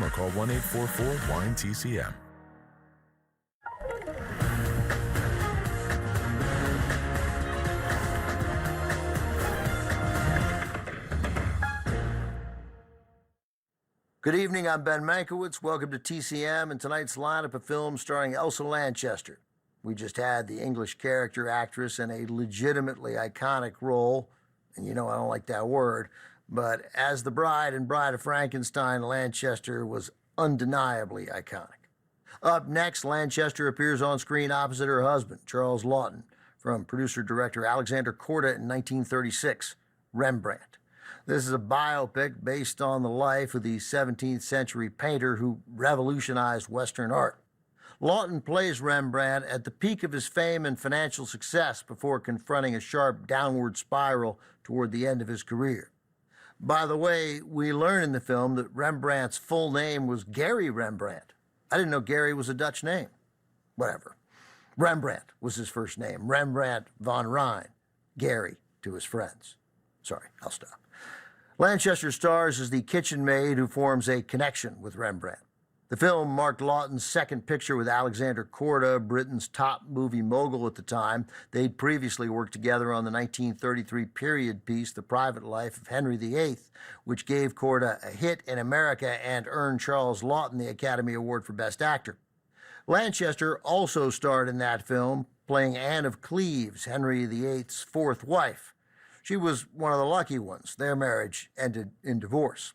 or call 1-844-WINE-TCM. Good evening, I'm Ben Mankiewicz. Welcome to TCM and tonight's lineup of films starring Elsa Lanchester. We just had the English character actress in a legitimately iconic role, and you know I don't like that word, but as the bride in Bride of Frankenstein, Lanchester was undeniably iconic. Up next, Lanchester appears on screen opposite her husband, Charles Laughton, from producer-director Alexander Korda in 1936, Rembrandt. This is a biopic based on the life of the 17th century painter who revolutionized Western art. Laughton plays Rembrandt at the peak of his fame and financial success before confronting a sharp downward spiral toward the end of his career. By the way, we learn in the film that Rembrandt's full name was Gary Rembrandt. I didn't know Gary was a Dutch name. Whatever. Rembrandt was his first name. Rembrandt von Rijn. Gary to his friends. Sorry, I'll stop. Lanchester stars as the kitchen maid who forms a connection with Rembrandt. The film marked Laughton's second picture with Alexander Korda, Britain's top movie mogul at the time. They'd previously worked together on the 1933 period piece, The Private Life of Henry VIII, which gave Korda a hit in America and earned Charles Laughton the Academy Award for Best Actor. Lanchester also starred in that film, playing Anne of Cleves, Henry VIII's fourth wife. She was one of the lucky ones. Their marriage ended in divorce.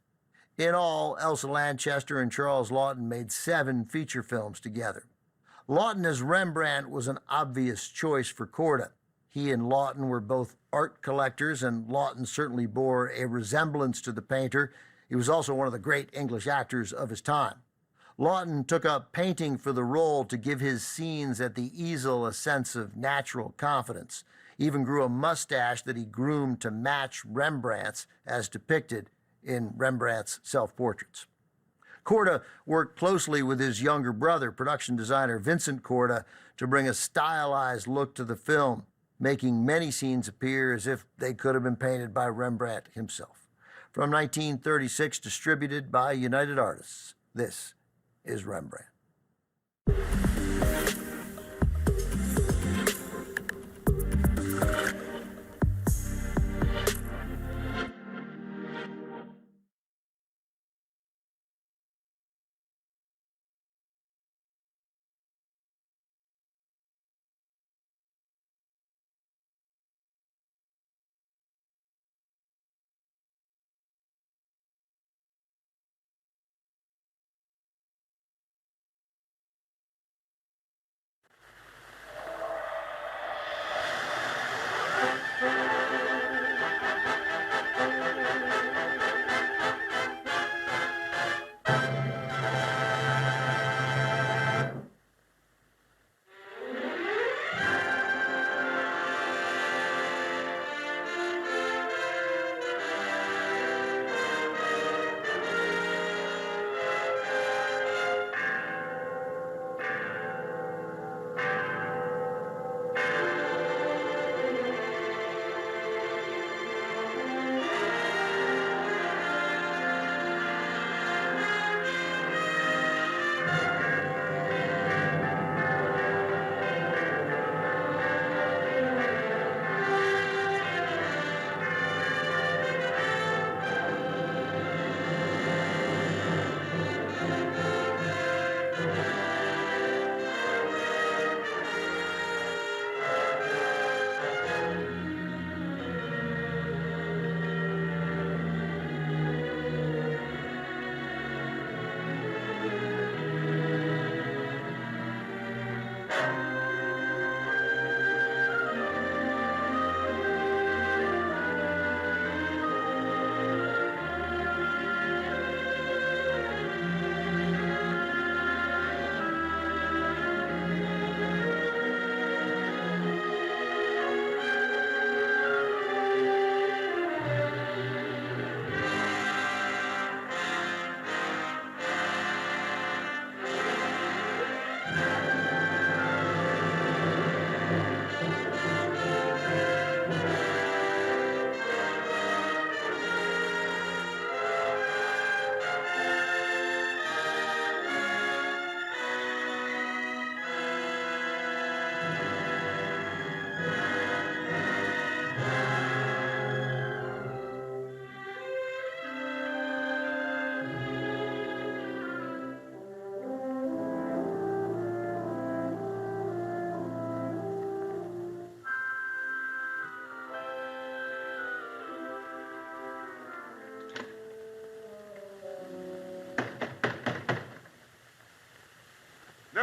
In all, Elsa Lanchester and Charles Laughton made 7 feature films together. Laughton as Rembrandt was an obvious choice for Korda. He and Laughton were both art collectors, and Laughton certainly bore a resemblance to the painter. He was also one of the great English actors of his time. Laughton took up painting for the role to give his scenes at the easel a sense of natural confidence. He even grew a mustache that he groomed to match Rembrandt's as depicted in Rembrandt's self-portraits. Korda worked closely with his younger brother, production designer Vincent Korda, to bring a stylized look to the film, making many scenes appear as if they could have been painted by Rembrandt himself. From 1936, distributed by United Artists, this is Rembrandt.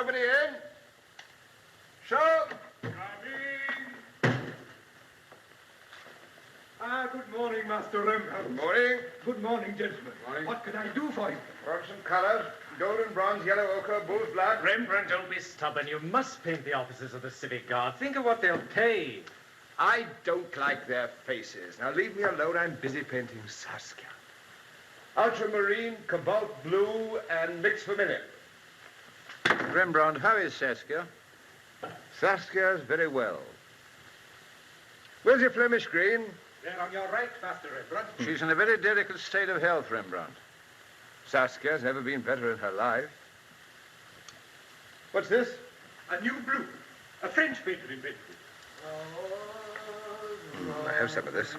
Nobody in? Show. Good morning, Master Rembrandt. Good morning. Good morning, gentlemen. Morning. What can I do for you? Want some colours? Golden, bronze, yellow, ochre, bull's blood. Rembrandt, don't be stubborn. You must paint the officers of the Civic Guard. Think of what they'll pay. I don't like their faces. Now leave me alone. I'm busy painting Saskia. Ultramarine, cobalt blue, and mixed vermilion. Rembrandt, how is Saskia? Saskia's very well. Where's your Flemish green? There on your right, Master Rembrandt. She's in a very delicate state of health, Rembrandt. Saskia's never been better in her life. What's this? A new blue. A French painter invented it. I have some of this.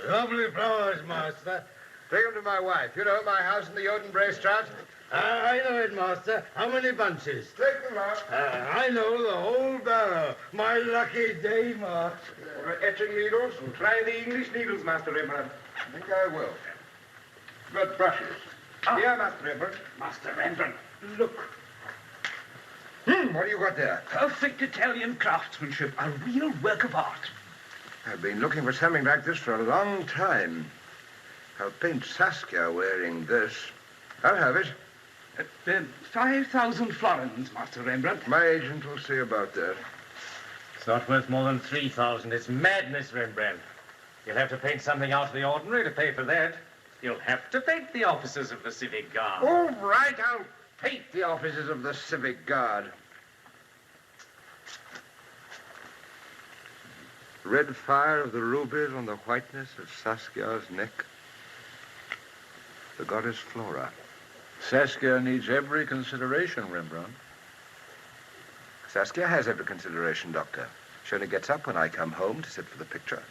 Lovely flowers, Master. Take them to my wife. You know, my house in the Odenbrae Straat. I know it, Master. How many bunches? Take them out. I know the whole barrow. My lucky day, Master. Etching needles? Try the English needles, Master Rembrandt. I think I will. Got brushes. Here, Master Rembrandt. Master Rembrandt, look. What do you got there? Perfect Italian craftsmanship. A real work of art. I've been looking for something like this for a long time. I'll paint Saskia wearing this. I'll have it. 5,000 florins, Master Rembrandt. My agent will see about that. It's not worth more than 3,000. It's madness, Rembrandt. You'll have to paint something out of the ordinary to pay for that. You'll have to paint the officers of the Civic Guard. All right, I'll paint the officers of the Civic Guard. Red fire of the rubies on the whiteness of Saskia's neck. The goddess Flora. Saskia needs every consideration, Rembrandt. Saskia has every consideration, Doctor. She only gets up when I come home to sit for the picture.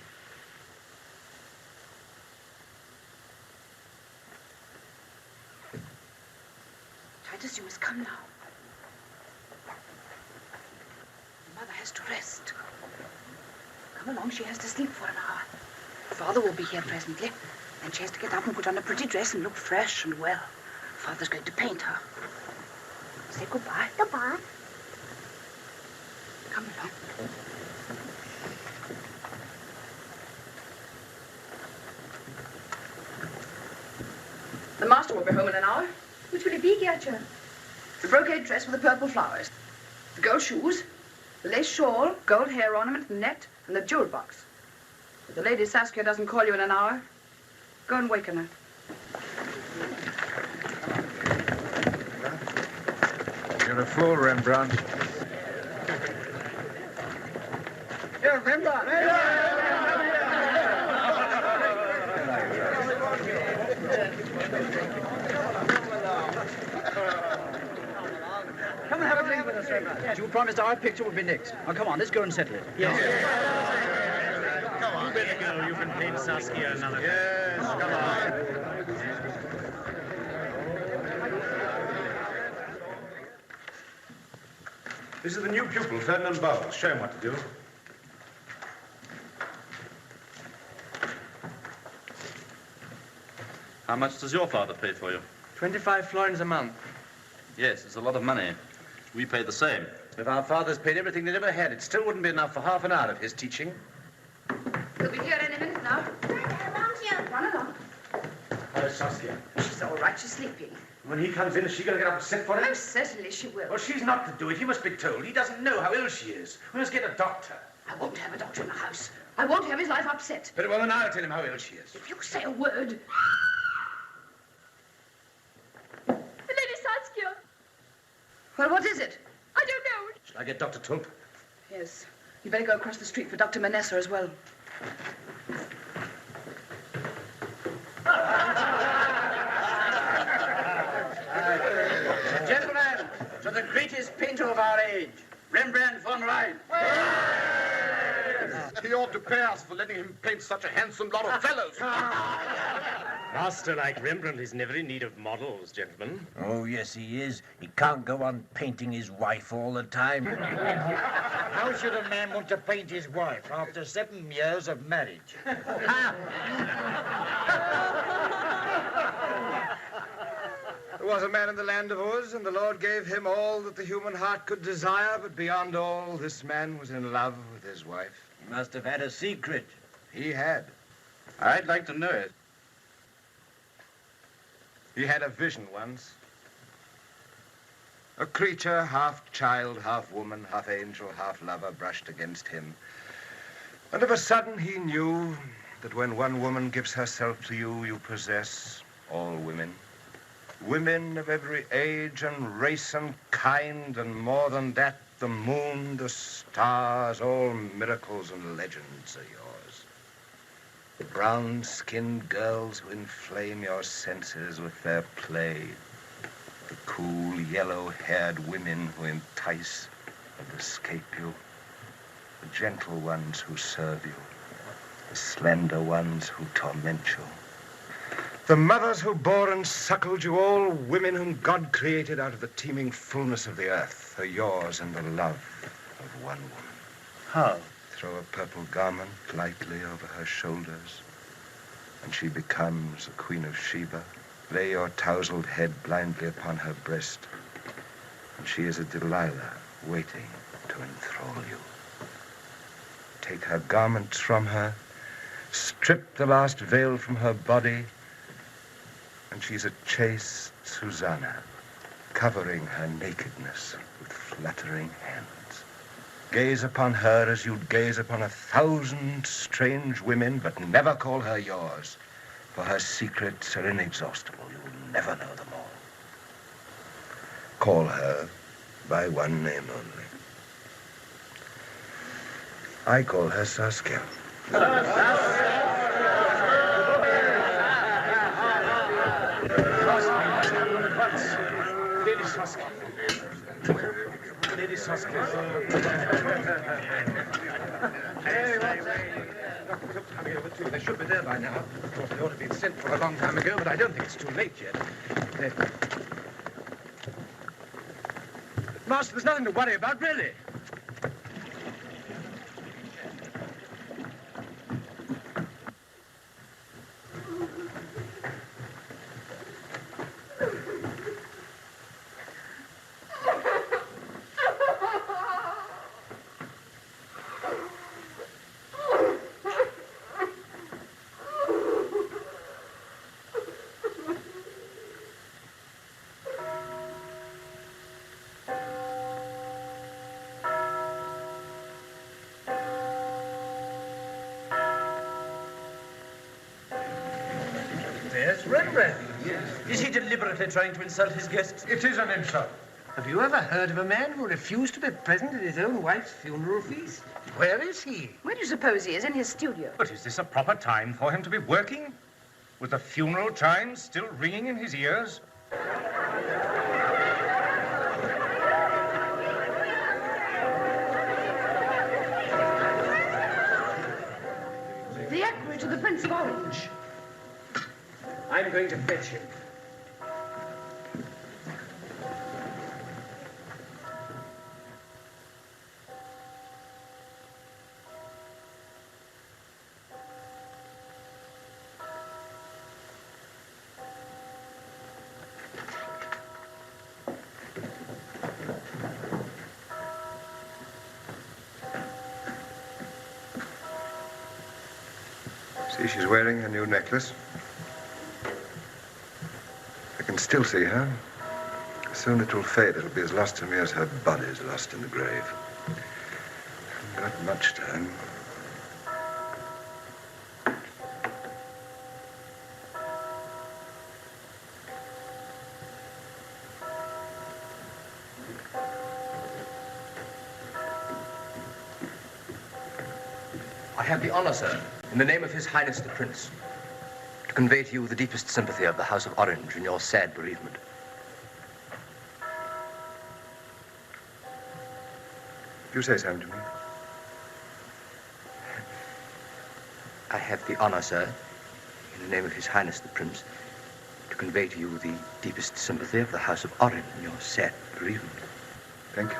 Titus, you must come now. The mother has to rest. Come along, she has to sleep for an hour. Father will be here presently, and she has to get up and put on a pretty dress and look fresh and well. Father's going to paint her. Say goodbye. Goodbye. Come along. The master will be home in an hour. Which will it be, Gertrude? The brocade dress with the purple flowers, the gold shoes, the lace shawl, gold hair ornament, net, and the jewel box. If the lady Saskia doesn't call you in an hour, go and waken her. You're a fool, Rembrandt. Here, Rembrandt. Come and have a drink with us, Rembrandt. You promised our picture would be next. Now, come on, let's go and settle it. Yes. Come on. You better go. You can paint Saskia another day. Yes, come on. This is the new pupil, Ferdinand Bowles. Show him what to do. How much does your father pay for you? 25 florins a month. Yes, it's a lot of money. We pay the same. If our fathers paid everything they'd ever had, it still wouldn't be enough for half an hour of his teaching. He'll be here any minute now. Run along. Hello, Saskia. She's all right. She's sleeping. When he comes in, is she going to get up and sit for him? Most certainly she will. Well, she's not to do it. He must be told. He doesn't know how ill she is. We must get a doctor. I won't have a doctor in the house. I won't have his life upset. Very well, then I'll tell him how ill she is. If you say a word... The Lady Saskia. Well, what is it? I don't know. Shall I get Dr. Tulp? Yes. You'd better go across the street for Dr. Manessa as well. Gentlemen, to the greatest painter of our age, Rembrandt von Rijn. He ought to pay us for letting him paint such a handsome lot of fellows. Master like Rembrandt is never in need of models, gentlemen. Oh, yes, he is. He can't go on painting his wife all the time. How should a man want to paint his wife after 7 years of marriage? was a man in the land of Uz, and the Lord gave him all that the human heart could desire, but beyond all, this man was in love with his wife. He must have had a secret. He had. I'd like to know it. He had a vision once. A creature, half child, half woman, half angel, half lover, brushed against him. And of a sudden he knew that when one woman gives herself to you, you possess all women. Women of every age and race and kind, and more than that, the moon, the stars, all miracles and legends are yours. The brown-skinned girls who inflame your senses with their play. The cool, yellow-haired women who entice and escape you. The gentle ones who serve you. The slender ones who torment you. The mothers who bore and suckled you, all women whom God created out of the teeming fullness of the earth, are yours in the love of one woman. How? Throw a purple garment lightly over her shoulders, and she becomes a queen of Sheba. Lay your tousled head blindly upon her breast, and she is a Delilah waiting to enthrall you. Take her garments from her, strip the last veil from her body, and she's a chaste Susanna, covering her nakedness with fluttering hands. Gaze upon her as you'd gaze upon 1,000 strange women, but never call her yours, for her secrets are inexhaustible. You will never know them all. Call her by one name only. I call her Saskia. Lady Saskia. Lady Saskia. They should be there by now. Of course, they ought to have been sent for a long time ago, but I don't think it's too late yet. Master, there's nothing to worry about, really. There's Rembrandt. Is he deliberately trying to insult his guests? It is an insult. Have you ever heard of a man who refused to be present at his own wife's funeral feast? Where is he? Where do you suppose he is? In his studio. But is this a proper time for him to be working? With the funeral chimes still ringing in his ears? The equerry to the Prince of Orange. I'm going to fetch him. See, she's wearing her new necklace. I can still see her. Soon it will fade. It'll be as lost to me as her body's lost in the grave. Haven't got much time. I have the honor, sir, in the name of His Highness the Prince, to convey to you the deepest sympathy of the House of Orange in your sad bereavement. You say something to me. I have the honor, sir, in the name of His Highness the Prince, to convey to you the deepest sympathy of the House of Orange in your sad bereavement. Thank you.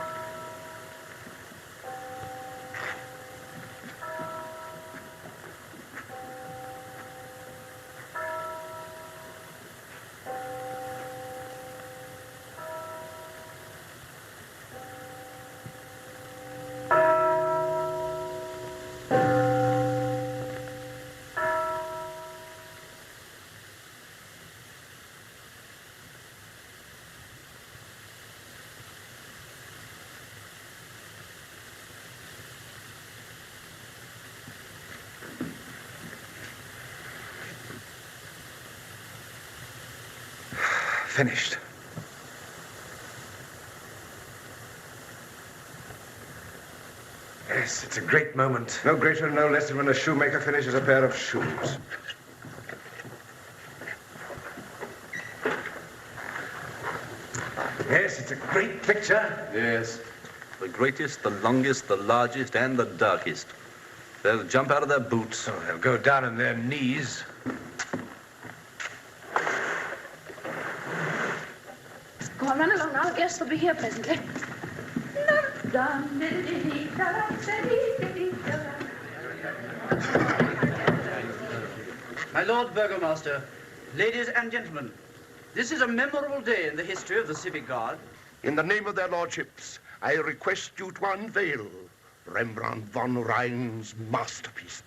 finished. Yes, it's a great moment. No greater, no less than when a shoemaker finishes a pair of shoes. Yes, it's a great picture. Yes. The greatest, the longest, the largest, and the darkest. They'll jump out of their boots. Oh, they'll go down on their knees. Go on, run along now. Guests will be here presently. My Lord Burgomaster, ladies and gentlemen, this is a memorable day in the history of the Civic Guard. In the name of their lordships, I request you to unveil Rembrandt von Rhein's masterpiece.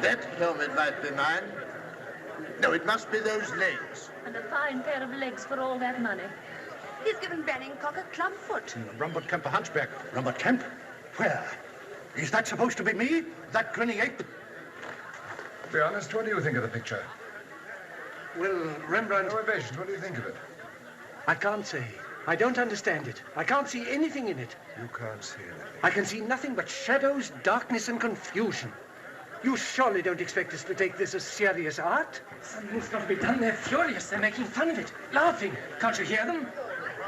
That helmet might be mine. No, it must be those legs. And a fine pair of legs for all that money. He's given Banningcock a club foot. Rembrandt Kemp, a hunchback. Rembrandt Kemp? Where? Is that supposed to be me? That grinning ape? Be honest, what do you think of the picture? Well, Rembrandt... No evasions, what do you think of it? I can't say. I don't understand it. I can't see anything in it. You can't see anything. I can see nothing but shadows, darkness, and confusion. You surely don't expect us to take this as serious art? Something's got to be done. They're furious. They're making fun of it, laughing. Can't you hear them?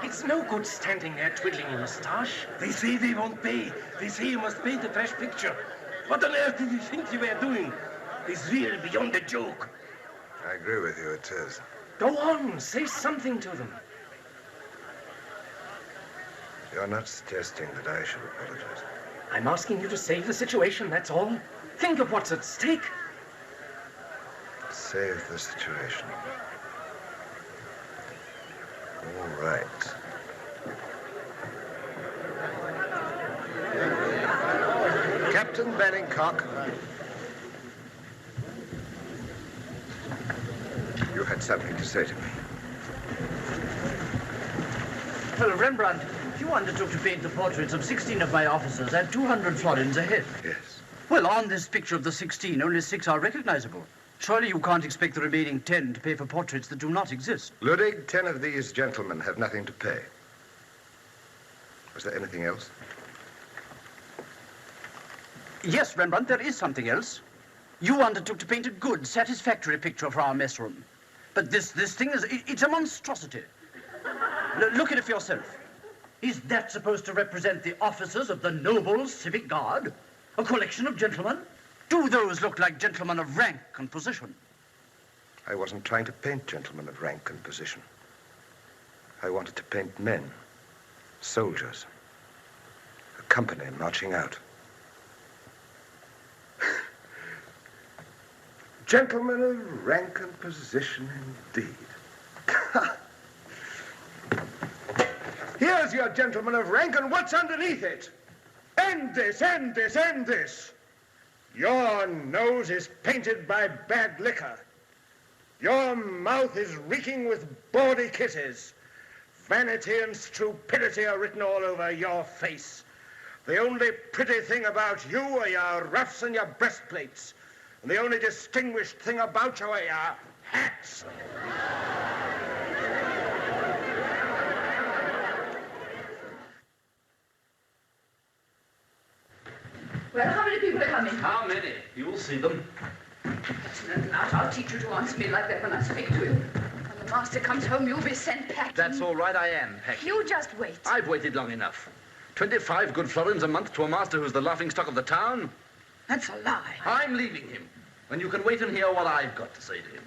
It's no good standing there twiddling your moustache. They say they won't pay. They say you must paint a fresh picture. What on earth did you think you were doing? It's real beyond a joke. I agree with you, it is. Go on, say something to them. You're not suggesting that I should apologize. I'm asking you to save the situation, that's all. Think of what's at stake. Save the situation. All right. Captain Banningcock. You had something to say to me. Well, Rembrandt, you undertook to paint the portraits of 16 of my officers at 200 florins a head. Yes. Well, on this picture of the 16, only 6 are recognizable. Surely you can't expect the remaining 10 to pay for portraits that do not exist. Ludwig, 10 of these gentlemen have nothing to pay. Was there anything else? Yes, Rembrandt, there is something else. You undertook to paint a good, satisfactory picture for our mess room. But this thing it's a monstrosity. Look at it for yourself. Is that supposed to represent the officers of the noble civic guard? A collection of gentlemen? Do those look like gentlemen of rank and position? I wasn't trying to paint gentlemen of rank and position. I wanted to paint men, soldiers, a company marching out. Gentlemen of rank and position indeed. Here's your gentleman of rank, and what's underneath it? End this, end this, end this. Your nose is painted by bad liquor. Your mouth is reeking with bawdy kisses. Vanity and stupidity are written all over your face. The only pretty thing about you are your ruffs and your breastplates. And the only distinguished thing about you are your hats. Well, how many people are coming? How many? You'll see them. Now, I'll teach you to answer me like that when I speak to you. When the master comes home, you'll be sent packing. That's all right, I am packing. You just wait. I've waited long enough. 25 good florins a month to a master who's the laughingstock of the town? That's a lie. I'm leaving him. And you can wait and hear what I've got to say to him.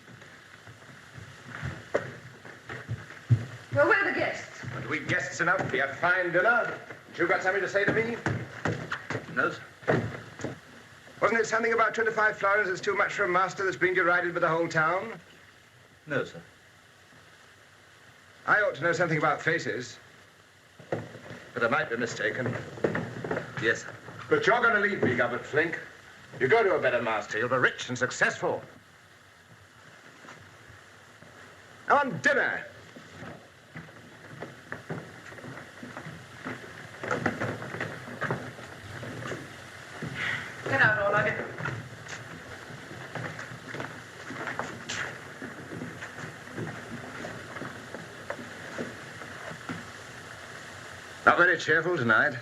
Well, where are the guests? And we guests enough for your fine dinner. You got something to say to me? No, sir. Wasn't it something about 25 florins is too much for a master that's been derided by the whole town? No, sir. I ought to know something about faces. But I might be mistaken. Yes, sir. But you're going to leave me, Governor Flink. You go to a better master, you'll be rich and successful. On dinner. Get out, all of you. Not very cheerful tonight.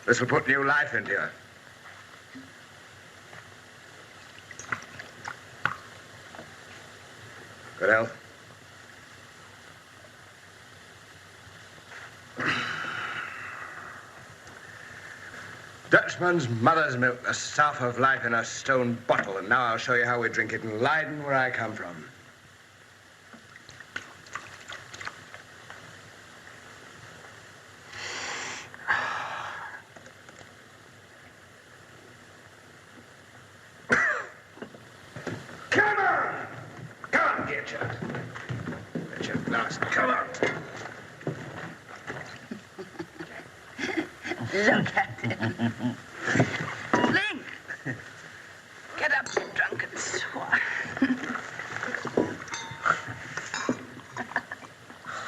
This will put new life into you. Good health. Dutchman's mother's milk, the stuff of life in a stone bottle, and now I'll show you how we drink it in Leiden, where I come from. Come on! Come on, get your glass. Come on! Look at him. Link! Get up, you drunken swine.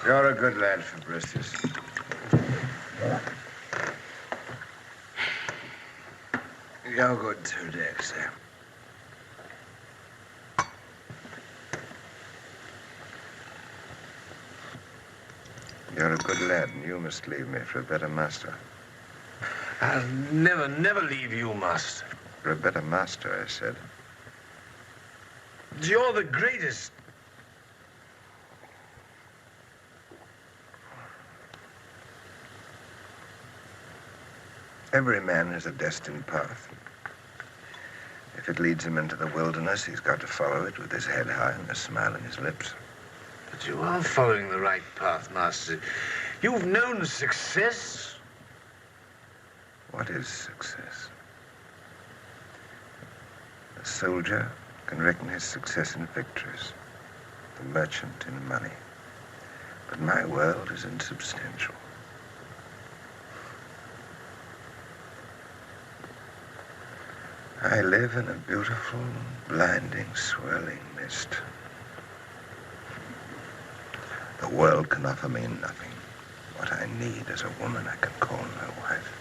You're a good lad, Fabricius. You're good too, Dexter. You're a good lad, and you must leave me for a better master. I'll never leave you, master. For a better master, I said. You're the greatest. Every man has a destined path. If it leads him into the wilderness, he's got to follow it with his head high and a smile on his lips. But you are following the right path, master. You've known success. What is success? A soldier can reckon his success in victories, the merchant in money. But my world is insubstantial. I live in a beautiful, blinding, swirling mist. The world can offer me nothing. What I need is a woman I can call my wife.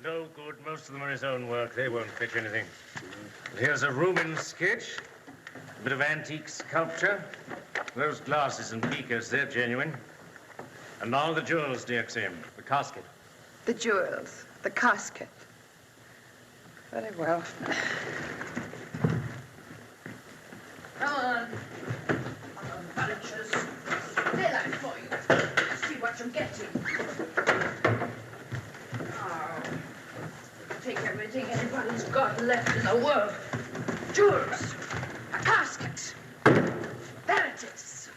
No good. Most of them are his own work. They won't fetch anything. But here's a Rubens sketch. A bit of antique sculpture. Those glasses and beakers, they're genuine. And now the jewels, dear Xim. The casket. The jewels, the casket. Very well. Come on. Furnitures. Daylight for you. See what you're getting. Oh. Take everything anybody's got left in the world. Jewels. A casket. There it is.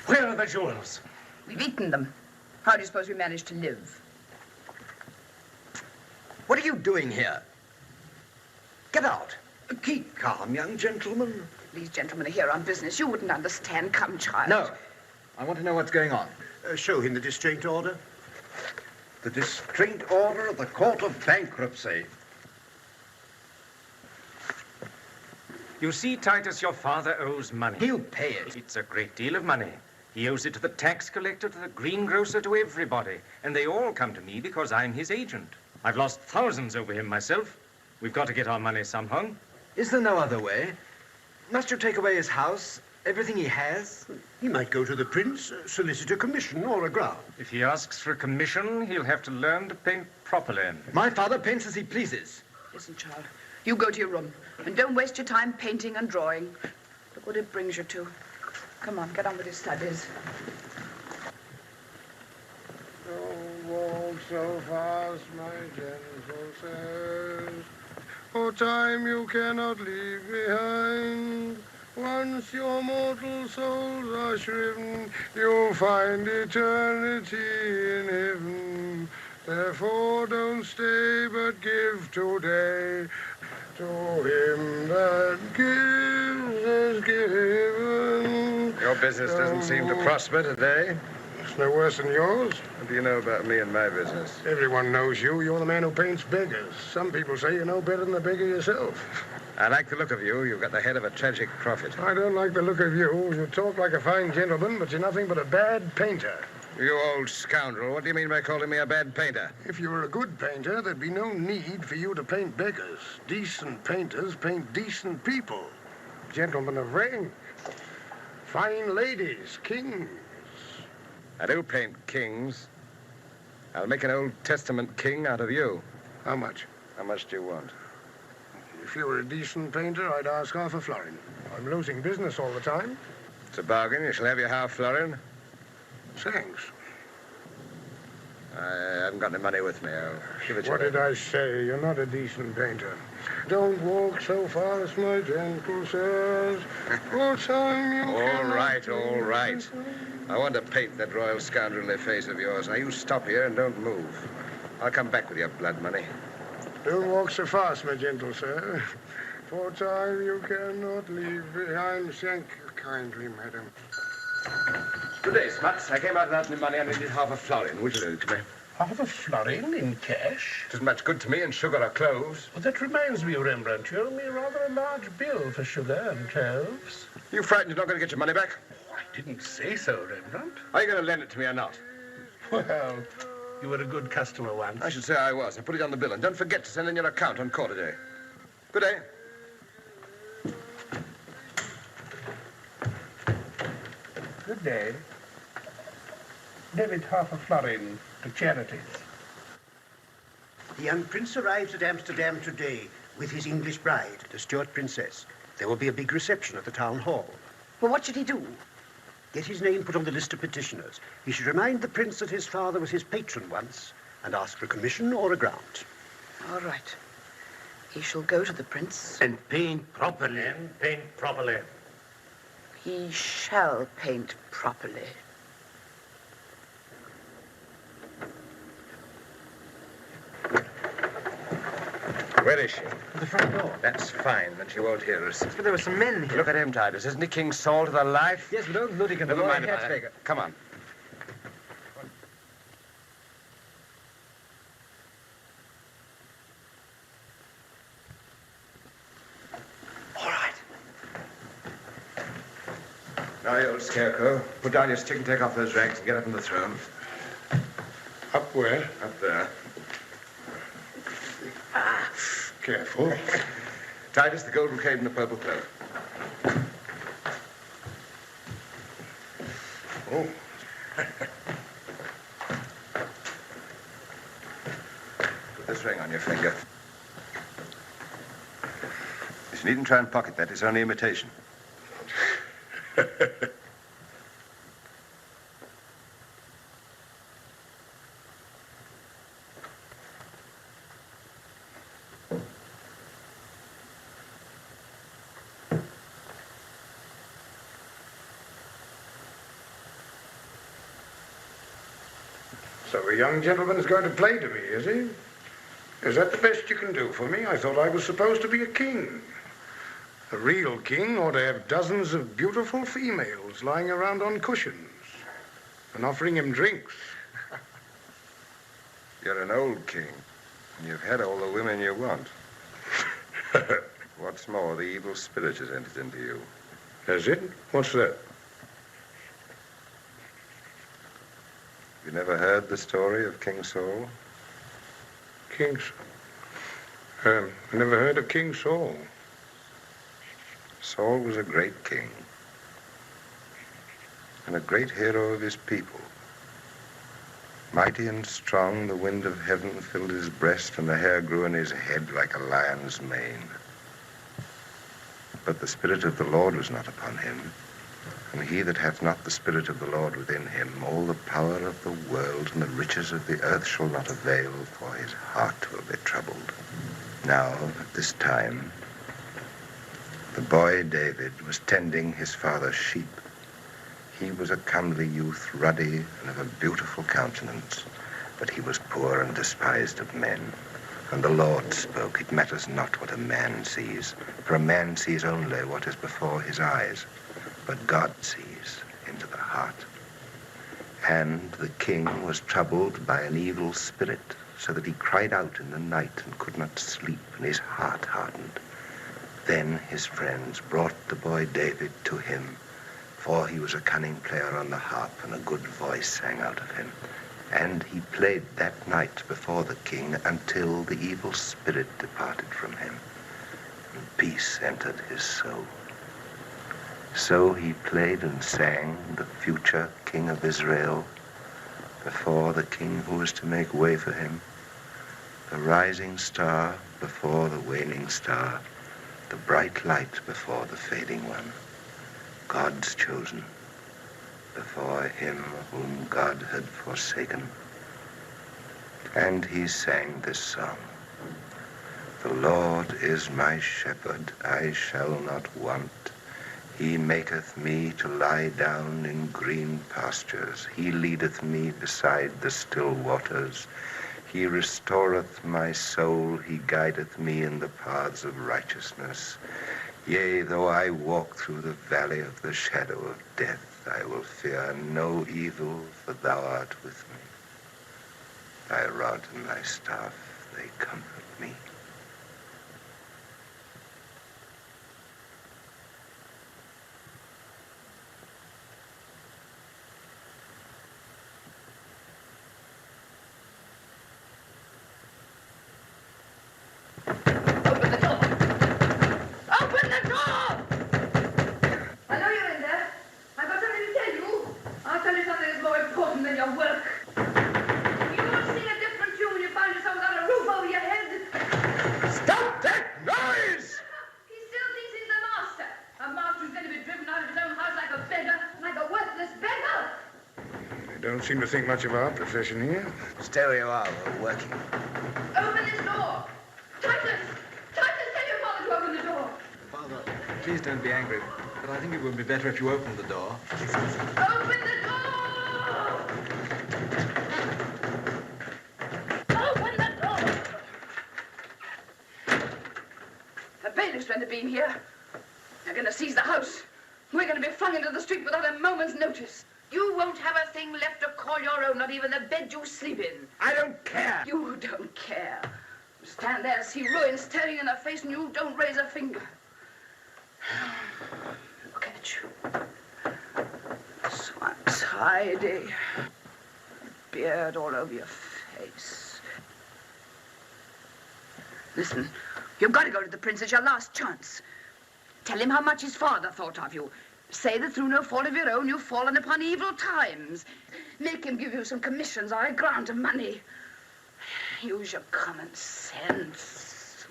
Where are the jewels? We've eaten them. How do you suppose we managed to live? What are you doing here? Get out. Keep calm, young gentleman. These gentlemen are here on business. You wouldn't understand. Come, child. No. I want to know what's going on. Show him the distraint order. The distraint order of the Court of Bankruptcy. You see, Titus, your father owes money. He'll pay it. It's a great deal of money. He owes it to the tax collector, to the greengrocer, to everybody. And they all come to me because I'm his agent. I've lost thousands over him myself. We've got to get our money somehow. Is there no other way? Must you take away his house, everything he has? He might go to the prince, solicit a commission or a grant. If he asks for a commission, he'll have to learn to paint properly. My father paints as he pleases. Listen, child. You go to your room. And don't waste your time painting and drawing. Look what it brings you to. Come on, get on with your studies. Don't walk so fast, my gentle sirs. For time you cannot leave behind. Once your mortal souls are shriven, you'll find eternity in heaven. Therefore don't stay, but give today. To him that gives is given. Your business doesn't seem to prosper today. It's no worse than yours. What do you know about me and my business? Everyone knows you. You're the man who paints beggars. Some people say you know better than the beggar yourself. I like the look of you. You've got the head of a tragic prophet. I don't like the look of you. You talk like a fine gentleman, but you're nothing but a bad painter. You old scoundrel. What do you mean by calling me a bad painter? If you were a good painter, there'd be no need for you to paint beggars. Decent painters paint decent people. Gentlemen of rank. Fine ladies, kings. I do paint kings. I'll make an Old Testament king out of you. How much? How much do you want? If you were a decent painter, I'd ask half a florin. I'm losing business all the time. It's a bargain. You shall have your half florin. Thanks. I haven't got any money with me. I'll give it to you. What did I say? You're not a decent painter. Don't walk so fast, my gentle sirs. For time you All right, all right. I want to paint that royal scoundrelly face of yours. Now, you stop here and don't move. I'll come back with your blood money. Don't walk so fast, my gentle sir. For time you cannot leave behind. Thank you kindly, madam. Good day, Smuts. I came out without any money. I needed half a florin. Would you lend it to me? Half a florin in cash? It isn't much good to me, and sugar or cloves. Well, that reminds me, Rembrandt. You owe me rather a large bill for sugar and cloves. You frightened you're not going to get your money back? Oh, I didn't say so, Rembrandt. Are you going to lend it to me or not? Well, you were a good customer once. I should say I was. I put it on the bill. And don't forget to send in your account on quarter day. Good day. Good day. Debit half a florin to charities. The young prince arrives at Amsterdam today with his English bride, the Stuart princess. There will be a big reception at the town hall. Well, what should he do? Get his name put on the list of petitioners. He should remind the prince that his father was his patron once and ask for a commission or a grant. All right. He shall go to the prince. And paint properly. And paint properly. He shall paint properly. Where is she? The front door. That's fine, then she won't hear us. But there were some men here. Look at him, Titus. Isn't he King Saul to the life? Yes, but old Ludwig and Never the mind boy about Herzberger. it. Come on. All right. Now, you old scarecrow, put down your stick and take off those rags and get up on the throne. Up where? Up there. Careful. Titus, the golden cape and the purple cloak. Oh. Put this ring on your finger. You needn't try and pocket that. It's only imitation. So a young gentleman's going to play to me, is he? Is that the best you can do for me? I thought I was supposed to be a king. A real king ought to have dozens of beautiful females lying around on cushions and offering him drinks. You're an old king, and you've had all the women you want. What's more, the evil spirit has entered into you. Has it? What's that? You never heard the story of King Saul? King Saul? I never heard of King Saul. Saul was a great king and a great hero of his people. Mighty and strong, the wind of heaven filled his breast and the hair grew in his head like a lion's mane. But the Spirit of the Lord was not upon him. And he that hath not the Spirit of the Lord within him, all the power of the world and the riches of the earth shall not avail, for his heart will be troubled. Now, at this time, the boy David was tending his father's sheep. He was a comely youth, ruddy and of a beautiful countenance, but he was poor and despised of men. And the Lord spoke, "It matters not what a man sees, for a man sees only what is before his eyes. But God sees into the heart." And the king was troubled by an evil spirit, so that he cried out in the night and could not sleep, and his heart hardened. Then his friends brought the boy David to him, for he was a cunning player on the harp, and a good voice sang out of him. And he played that night before the king until the evil spirit departed from him, and peace entered his soul. So he played and sang the future king of Israel before the king who was to make way for him, the rising star before the waning star, the bright light before the fading one, God's chosen before him whom God had forsaken. And he sang this song: "The Lord is my shepherd, I shall not want. He maketh me to lie down in green pastures. He leadeth me beside the still waters. He restoreth my soul. He guideth me in the paths of righteousness. Yea, though I walk through the valley of the shadow of death, I will fear no evil, for thou art with me. Thy rod and thy staff, they comfort me." Don't seem to think much of our profession here. Stay where you are, we're working. Open this door! Titus! Titus, tell your father to open the door! Father, please don't be angry, but I think it would be better if you opened the door. Open the door! Open the door! The bailiff's going to be in here. They're going to seize the house. We're going to be flung into the street without a moment's notice. You won't have a thing left to call your own, not even the bed you sleep in. I don't care. You don't care. You stand there and see ruin staring in the face and you don't raise a finger. Look at you. tidy. Beard all over your face. Listen, you've got to go to the prince. It's your last chance. Tell him how much his father thought of you. Say that through no fault of your own, you've fallen upon evil times. Make him give you some commissions or a grant of money. Use your common sense.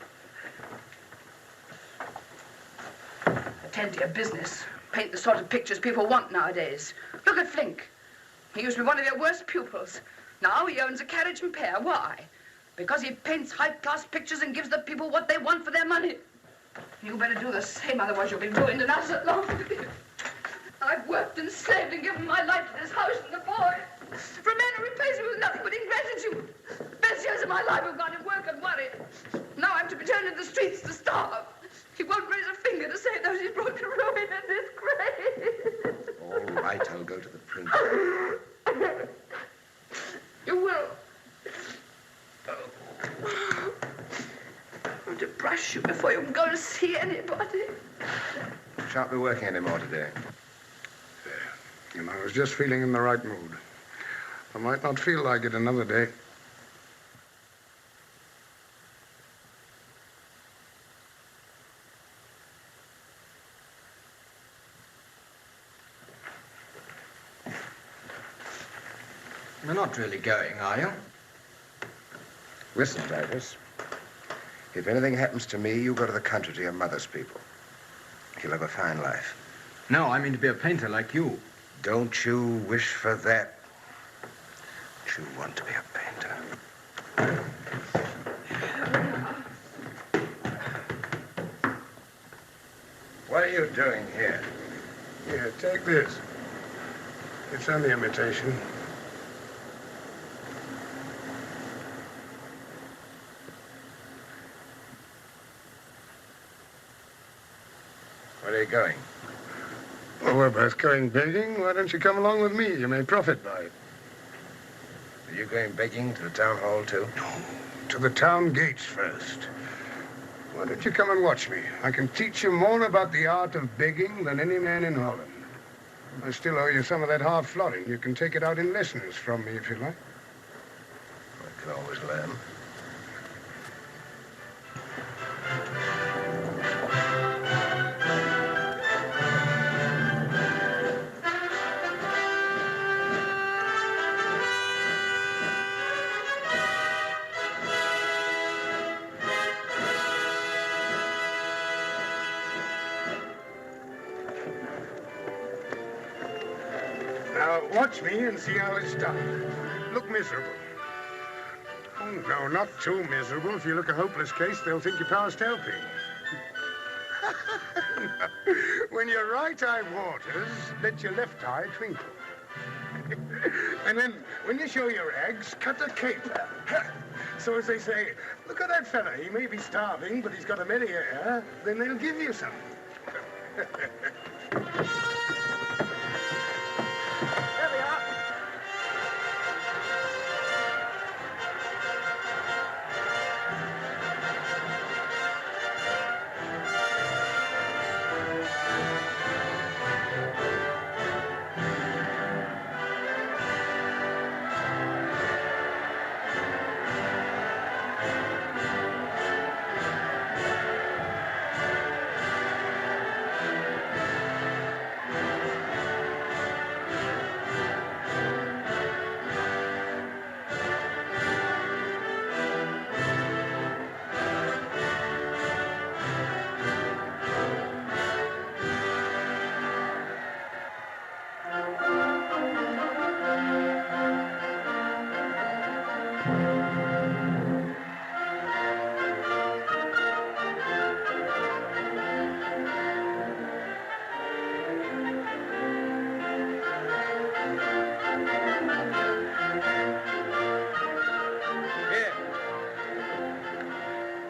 Attend to your business. Paint the sort of pictures people want nowadays. Look at Flink. He used to be one of your worst pupils. Now he owns a carriage and pair. Why? Because he paints high-class pictures and gives the people what they want for their money. You better do the same, otherwise you'll be ruined and us at long. I've worked and slaved and given my life to this house and the boy. For a man who repays me with nothing but ingratitude. Best years of my life have gone in work and worry. Now I'm to be turned into the streets to starve. He won't raise a finger to save those he's brought to ruin and disgrace. All right, I'll go to the prince. You will. I'm going to brush you before you can go to see anybody. Shan't be working anymore today. You know, I was just feeling in the right mood. I might not feel like it another day. You're not really going, are you? Listen, Davis. If anything happens to me, you go to the country to your mother's people. You'll have a fine life. No, I mean to be a painter like you. Don't you wish for that? Don't you want to be a painter? What are you doing here? Here, take this. It's only imitation. Where are you going? Well, we're both going begging. Why don't you come along with me? You may profit by it. Are you going begging to the town hall, too? No, to the town gates first. Why don't you come and watch me? I can teach you more about the art of begging than any man in Holland. I still owe you some of that half florin. You can take it out in lessons from me, if you like. I can always learn. Now, watch me and see how it's done. Look miserable. Oh, no, not too miserable. If you look a hopeless case, they'll think your past helping. When your right eye waters, let your left eye twinkle. And then, when you show your eggs, cut a caper. So as they say, look at that fella. He may be starving, but he's got a merry air. Then they'll give you some.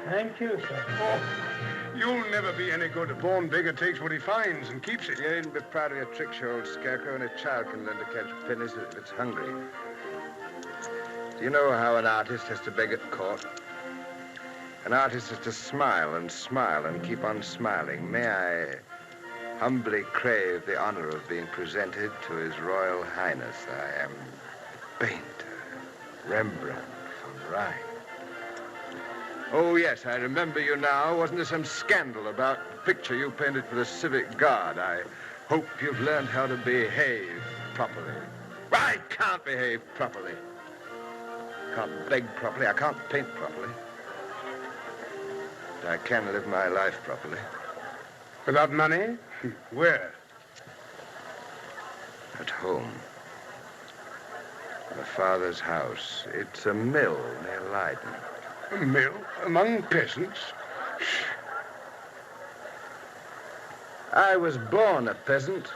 Thank you, sir. Oh, you'll never be any good. A born beggar takes what he finds and keeps it. You needn't be proud of your tricks, you old scarecrow, and a child can learn to catch pennies if it's hungry. Do you know how an artist has to beg at court? An artist has to smile and smile and keep on smiling. May I humbly crave the honor of being presented to His Royal Highness. I am painter, Rembrandt from Rhine. Oh, yes, I remember you now. Wasn't there some scandal about the picture you painted for the Civic Guard? I hope you've learned how to behave properly. I can't behave properly. Can't beg properly. I can't paint properly. But I can live my life properly. Without money? Where? At home. My father's house. It's a mill near Leiden. A mill? Among peasants? I was born a peasant.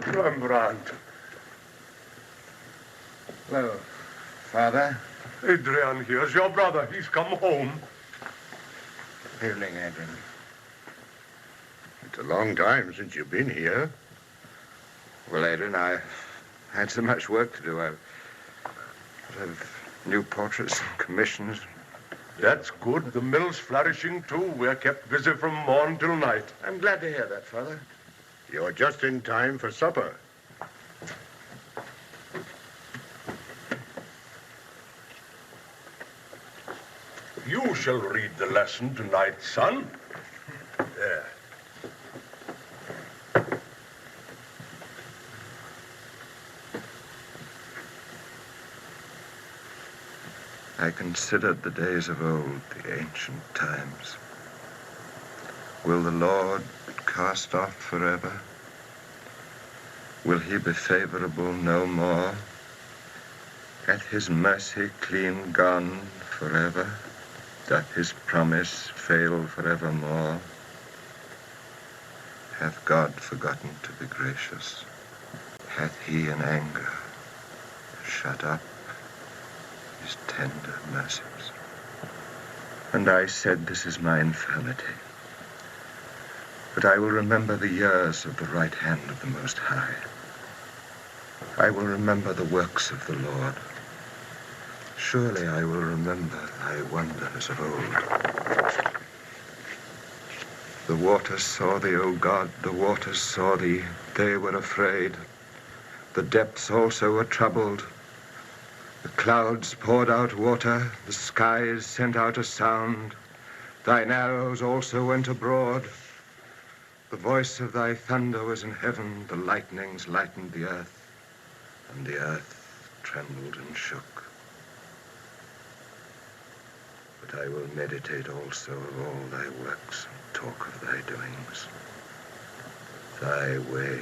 Rembrandt. Hello, Father. Adrian here's your brother. He's come home. Evening, Adrian. It's a long time since you've been here. Well, Adrian, I had so much work to do. I have new portraits and commissions. That's good. The mill's flourishing, too. We're kept busy from morn till night. I'm glad to hear that, Father. You're just in time for supper. You shall read the lesson tonight, son. There. I considered the days of old, the ancient times. Will the Lord cast off forever? Will he be favorable no more? Hath his mercy clean gone forever? Doth his promise fail forevermore? Hath God forgotten to be gracious? Hath he in anger shut up his tender mercies? And I said, this is my infirmity. But I will remember the years of the right hand of the Most High. I will remember the works of the Lord. Surely I will remember thy wonders of old. The waters saw thee, O God, the waters saw thee. They were afraid. The depths also were troubled. The clouds poured out water. The skies sent out a sound. Thine arrows also went abroad. The voice of thy thunder was in heaven. The lightnings lightened the earth, and the earth trembled and shook. But I will meditate also of all thy works and talk of thy doings. Thy way,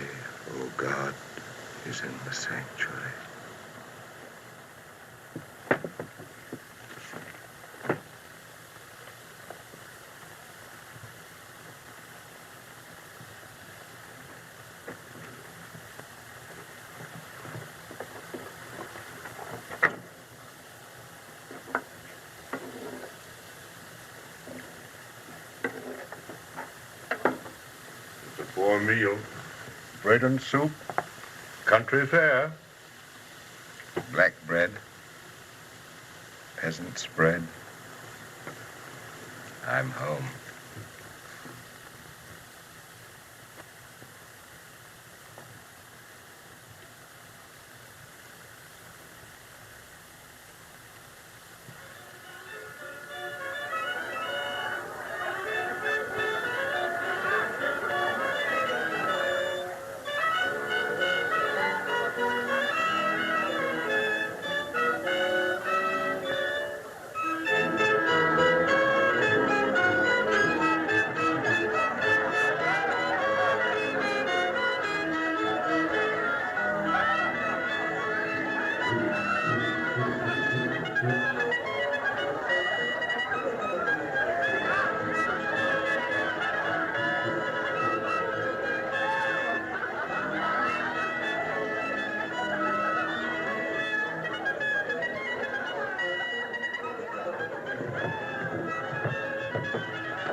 O God, is in the sanctuary. Poor meal. Bread and soup. Country fare. Black bread. Peasant's bread. I'm home.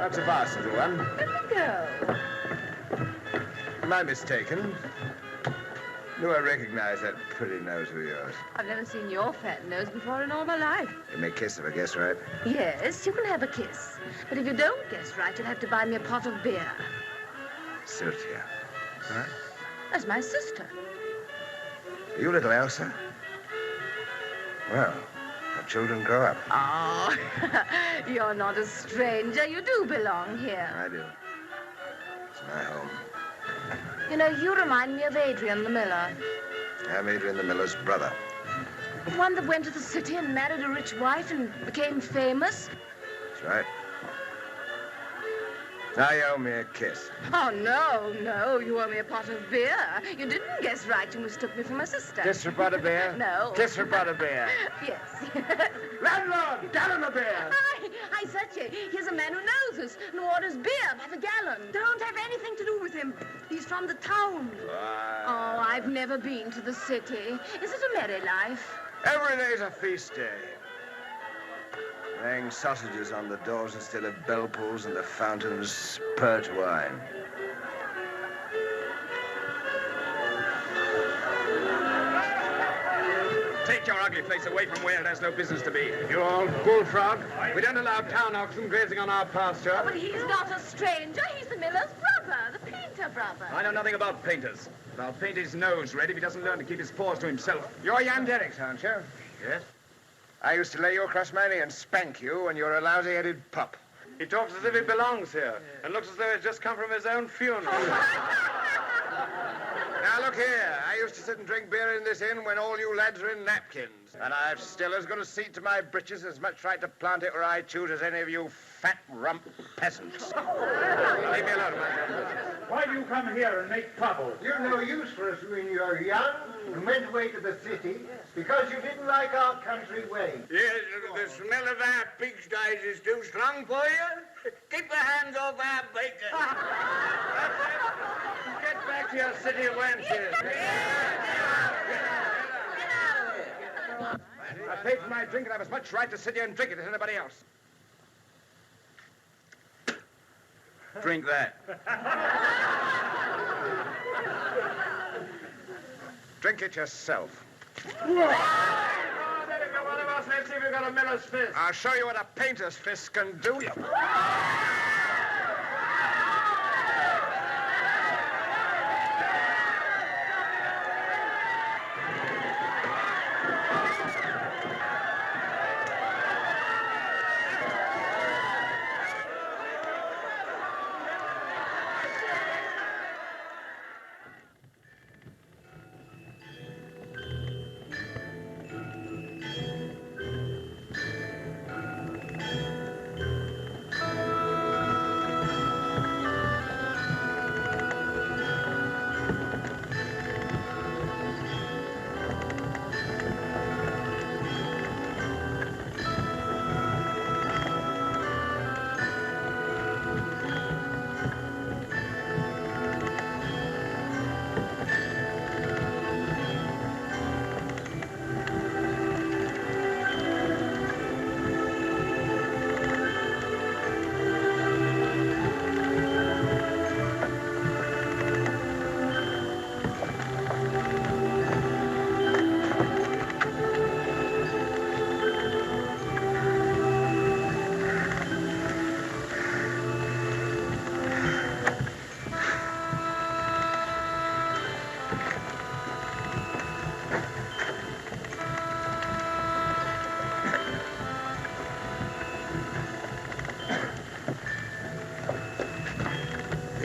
Not so fast, little one. Let me go. Am I mistaken? Do I recognize that pretty nose of yours? I've never seen your fat nose before in all my life. You may kiss if I guess right. Yes, you can have a kiss. But if you don't guess right, you'll have to buy me a pot of beer. Sylvia. Huh? That's my sister. Are you little Elsa? Well, our children grow up. Oh, you're not a stranger. You do belong here. I do. It's my home. You know, you remind me of Adrian the Miller. I'm Adrian the Miller's brother. The one that went to the city and married a rich wife and became famous. That's right. Now you owe me a kiss. Oh, no, you owe me a pot of beer. You didn't guess right. You mistook me for my sister. Kiss for butter beer? No. Kiss for butter beer. Yes. Landlord, gallon of beer. Hi, Sachi. Here's a man who knows us and orders beer by the gallon. Don't have anything to do with him. He's from the town. Oh, I've never been to the city. Is it a merry life? Every day's a feast day. Laying sausages on the doors instead of bell pulls and the fountains spurt wine. Take your ugly face away from where it has no business to be. You old bullfrog. We don't allow town oxen grazing on our pasture. Oh, but he's not a stranger. He's the miller's brother, the painter brother. I know nothing about painters. But I'll paint his nose red if he doesn't learn to keep his paws to himself. You're Jan Derricks, aren't you? Yes? I used to lay you across my knee and spank you when you were a lousy-headed pup. He talks as if he belongs here and looks as though he's just come from his own funeral. Now, look here. I used to sit and drink beer in this inn when all you lads are in napkins. And I've still as good a seat to my breeches, as much right to plant it where I choose as any of you fat rump peasants. Leave me alone, man. Why do you come here and make trouble? You're no use for us when you're young. You went away to the city because you didn't like our country way. Yes, the smell of our pigsties is too strong for you. Keep your hands off our bacon. Get back to your city of wenches. I paid for my drink and I have as much right to sit here and drink it as anybody else. Drink that. Drink it yourself. Let's see if we've got a miller's fist. I'll show you what a painter's fist can do.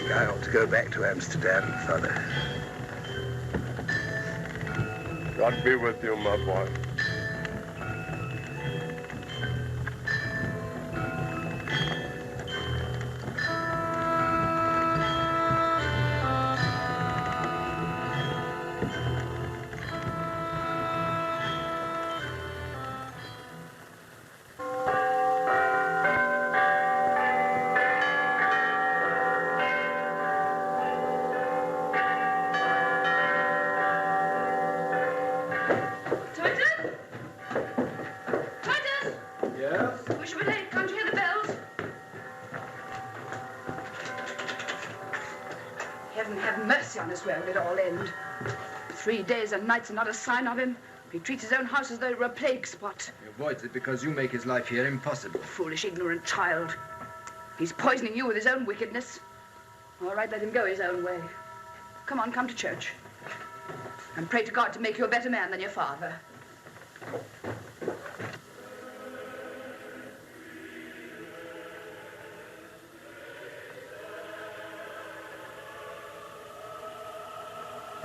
I ought to go back to Amsterdam, Father. God be with you, my boy. Heaven have mercy on us, where will it all end? 3 days and nights and not a sign of him. He treats his own house as though it were a plague spot. He avoids it because you make his life here impossible. Foolish, ignorant child. He's poisoning you with his own wickedness. All right, let him go his own way. Come on, come to church. And pray to God to make you a better man than your father.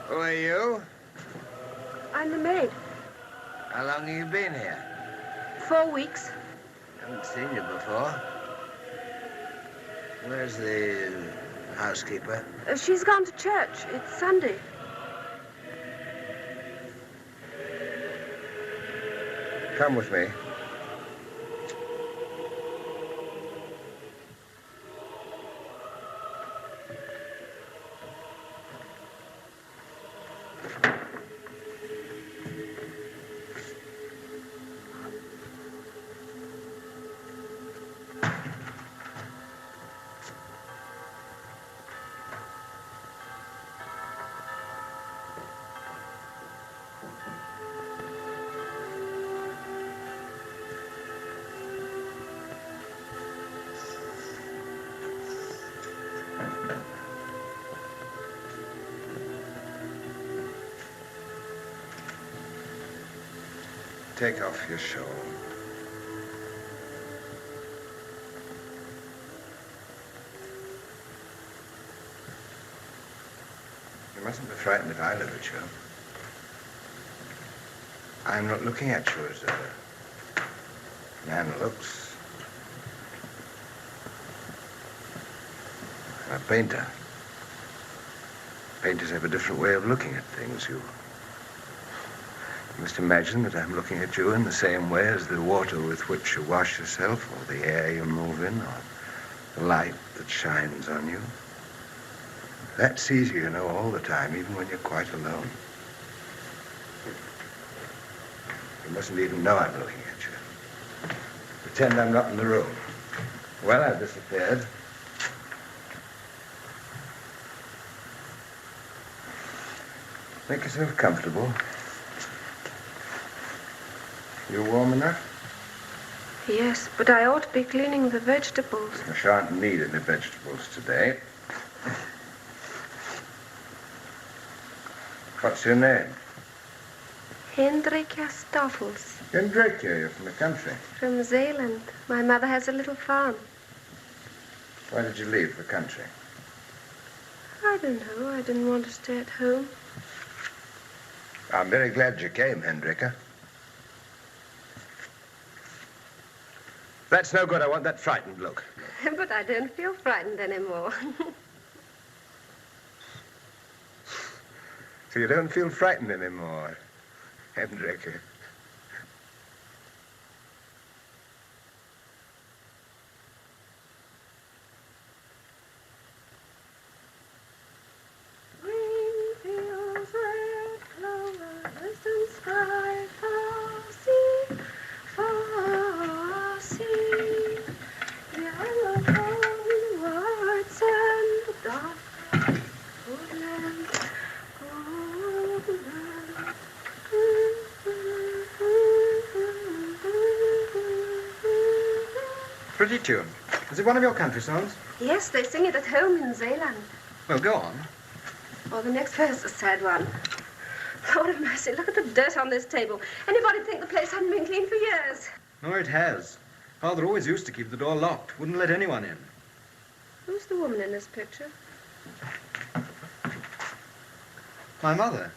Who are you? I'm the maid. How long have you been here? 4 weeks. Haven't seen you before. Where's the housekeeper? She's gone to church. It's Sunday. Come with me. Take off your shawl. You mustn't be frightened if I look at you. I'm not looking at you as a man looks. I'm a painter. Painters have a different way of looking at things. You must imagine that I'm looking at you in the same way as the water with which you wash yourself, or the air you move in, or the light that shines on you. That's easy, you know, all the time, even when you're quite alone. You mustn't even know I'm looking at you. Pretend I'm not in the room. Well, I've disappeared. Make yourself comfortable. You warm enough? Yes, but I ought to be cleaning the vegetables. I shan't need any vegetables today. What's your name? Hendrika Stoffels. Hendrika, you're from the country. From Zeeland. My mother has a little farm. Why did you leave the country? I don't know. I didn't want to stay at home. I'm very glad you came, Hendrika. That's no good. I want that frightened look. But I don't feel frightened anymore. So you don't feel frightened anymore, Hendrika. Pretty tune. Is it one of your country songs? Yes, they sing it at home in Zeeland. Well, go on. Oh, the next verse is a sad one. Lord of mercy, look at the dirt on this table. Anybody think the place hadn't been cleaned for years? No, it has. Father always used to keep the door locked. Wouldn't let anyone in. Who's the woman in this picture? My mother.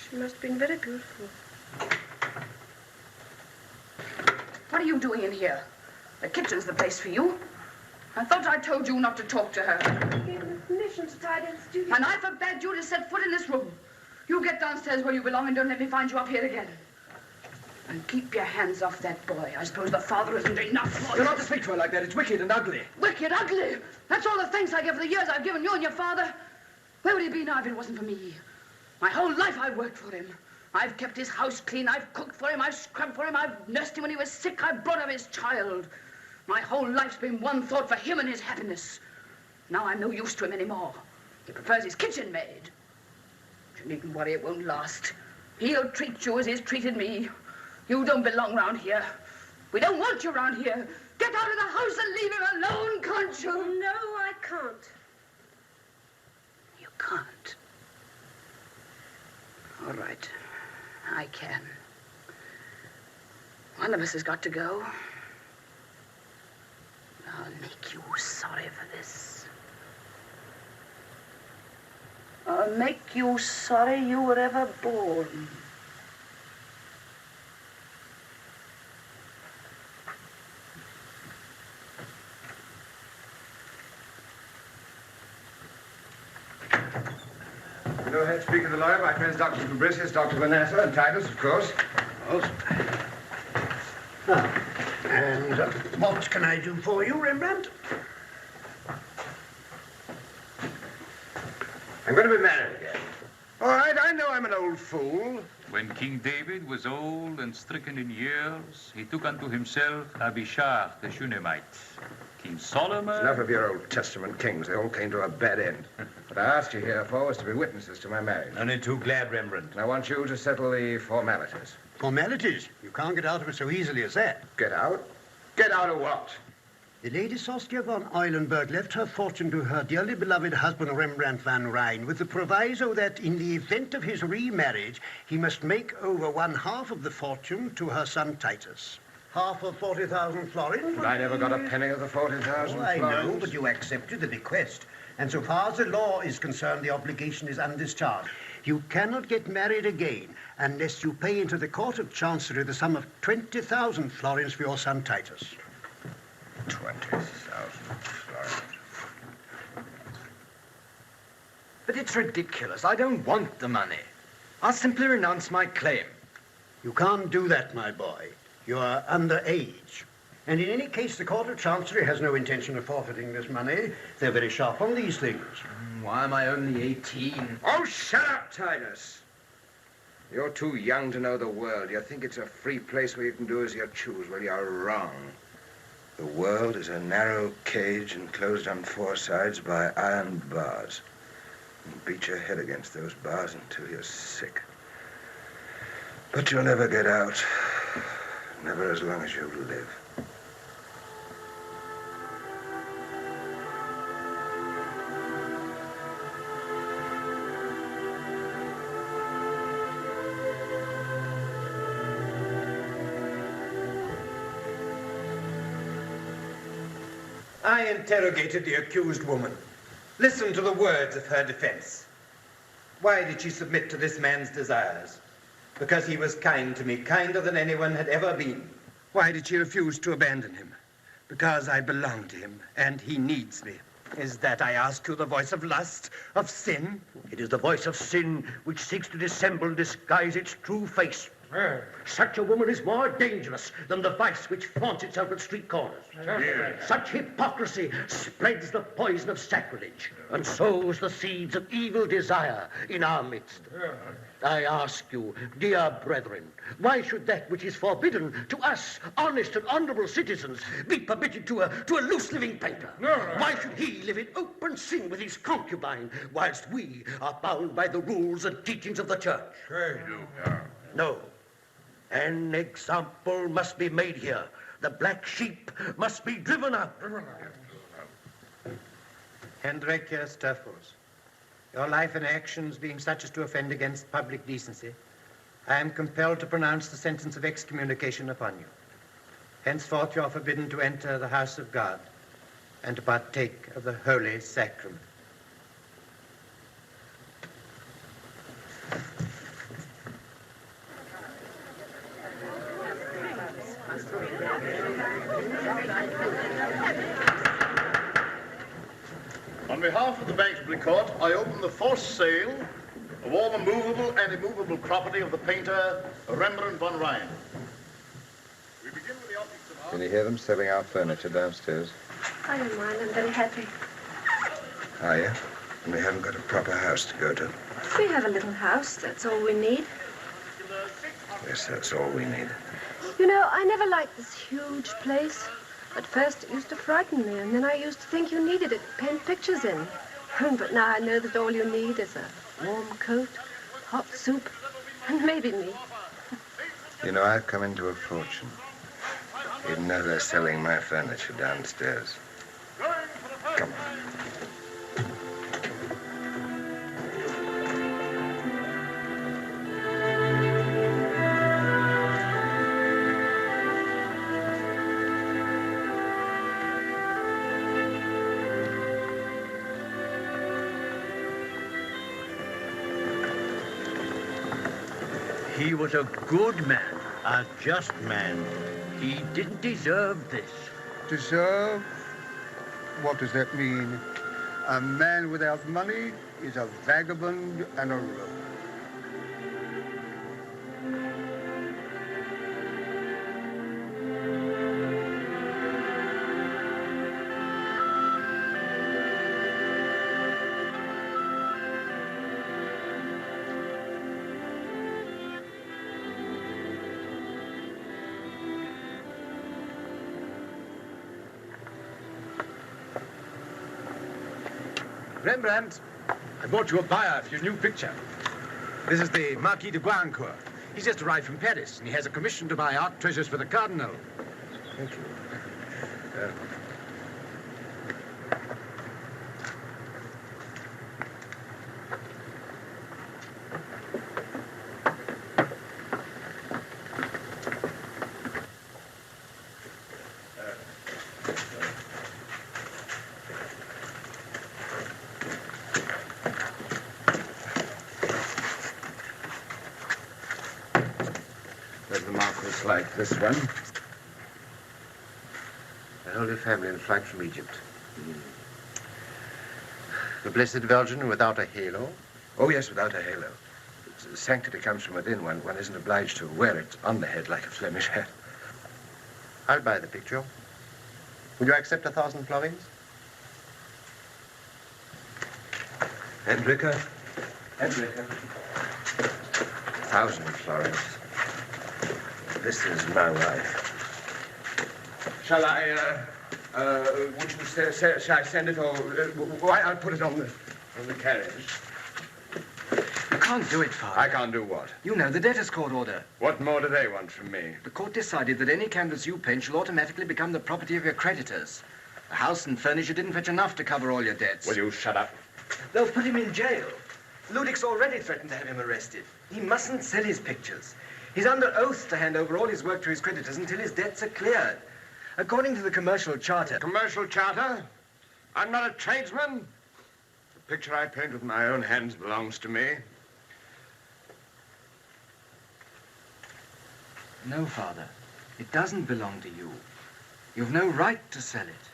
She must have been very beautiful. What are you doing in here? The kitchen's the place for you. I thought I told you not to talk to her. I gave her permission to tidy the studio. And I forbade you to set foot in this room. You get downstairs where you belong and don't let me find you up here again. And keep your hands off that boy. I suppose the father isn't enough for you. You're not to speak to her like that. It's wicked and ugly. Wicked, ugly. That's all the thanks I give for the years I've given you and your father. Where would he be now if it wasn't for me? My whole life I worked for him. I've kept his house clean. I've cooked for him. I've scrubbed for him. I've nursed him when he was sick. I've brought up his child. My whole life's been one thought for him and his happiness. Now I'm no use to him anymore. He prefers his kitchen maid. You needn't worry, it won't last. He'll treat you as he's treated me. You don't belong round here. We don't want you round here. Get out of the house and leave him alone, can't you? No, I can't. You can't. All right. I can. One of us has got to go. I'll make you sorry for this. I'll make you sorry you were ever born. Go ahead, speak of the lawyer. My friends Dr. Fabricius, Dr. Vanessa, and Titus, of course. And what can I do for you, Rembrandt? I'm going to be married again. All right, I know I'm an old fool. When King David was old and stricken in years, he took unto himself Abishai the Shunammite. King Solomon... Enough of your Old Testament kings. They all came to a bad end. What I asked you here for was to be witnesses to my marriage. Only too glad, Rembrandt. And I want you to settle the formalities. Formalities? You can't get out of it so easily as that. Get out? Get out of what? The Lady Saskia von Eulenburg left her fortune to her dearly beloved husband Rembrandt van Rijn with the proviso that in the event of his remarriage, he must make over 1/2 of the fortune to her son Titus. Half of 40,000 florins. But I never got a penny of the 40,000 I florins. know, but you accepted the bequest. And so far as the law is concerned, the obligation is undischarged. You cannot get married again unless you pay into the Court of Chancery the sum of 20,000 florins for your son Titus. 20,000 florins. But it's ridiculous. I don't want the money. I'll simply renounce my claim. You can't do that, my boy. You are underage. And in any case, the Court of Chancery has no intention of forfeiting this money. They're very sharp on these things. Why am I only 18? Oh, shut up, Titus. You're too young to know the world. You think it's a free place where you can do as you choose. Well, you're wrong. The world is a narrow cage enclosed on 4 sides by iron bars. You beat your head against those bars until you're sick. But you'll never get out. Never as long as you live. I interrogated the accused woman. Listen to the words of her defense. Why did she submit to this man's desires? Because he was kind to me, kinder than anyone had ever been. Why did she refuse to abandon him? Because I belong to him, and he needs me. Is that, I ask you, the voice of lust, of sin? It is the voice of sin which seeks to dissemble and disguise its true face. Such a woman is more dangerous than the vice which flaunts itself at street corners. Such hypocrisy spreads the poison of sacrilege and sows the seeds of evil desire in our midst. I ask you, dear brethren, why should that which is forbidden to us, honest and honorable citizens, be permitted to a loose-living painter? Why should he live in open sin with his concubine, whilst we are bound by the rules and teachings of the church? No. An example must be made here. The black sheep must be driven out. Hendrik Sturfors, your life and actions being such as to offend against public decency, I am compelled to pronounce the sentence of excommunication upon you. Henceforth you are forbidden to enter the house of God and to partake of the holy sacrament. On behalf of the Banksbury Court, I open the forced sale of all the movable and immovable property of the painter Rembrandt van Rijn. We begin with the objects of art. Can you hear them selling our furniture downstairs? I don't mind. I'm very happy. Are you? And we haven't got a proper house to go to. We have a little house. That's all we need. Yes, that's all we need. You know, I never liked this huge place. At first, it used to frighten me, and then I used to think you needed it to paint pictures in. But now I know that all you need is a warm coat, hot soup, and maybe me. You know, I've come into a fortune, even though they're selling my furniture downstairs. Come on. He was a good man, a just man. He didn't deserve this. Deserve? What does that mean? A man without money is a vagabond and a rogue. Rembrandt, I bought you a buyer for your new picture. This is the Marquis de Guancourt. He's just arrived from Paris, and he has a commission to buy art treasures for the Cardinal. Thank you. Like this one. The Holy Family in flight from Egypt. The Blessed Virgin without a halo? Oh, yes, without a halo. Sanctity comes from within. One isn't obliged to wear it on the head like a Flemish hat. I'll buy the picture. Will you accept 1,000 florins? Hendrika? 1,000 florins. This is my wife. Shall I, would you say, shall I send it, or, I'll put it on the carriage. You can't do it, Father. I can't do what? You know, the debtors' court order. What more do they want from me? The court decided that any canvas you paint shall automatically become the property of your creditors. The house and furniture didn't fetch enough to cover all your debts. Will you shut up? They'll put him in jail. Ludwig's already threatened to have him arrested. He mustn't sell his pictures. He's under oath to hand over all his work to his creditors until his debts are cleared. According to the commercial charter... Commercial charter? I'm not a tradesman. The picture I paint with my own hands belongs to me. No, Father. It doesn't belong to you. You've no right to sell it.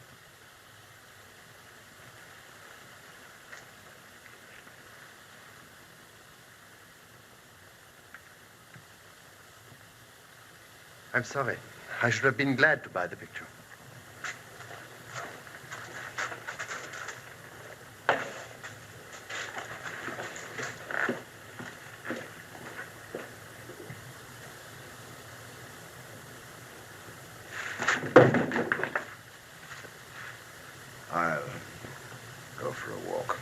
I'm sorry. I should have been glad to buy the picture. I'll go for a walk.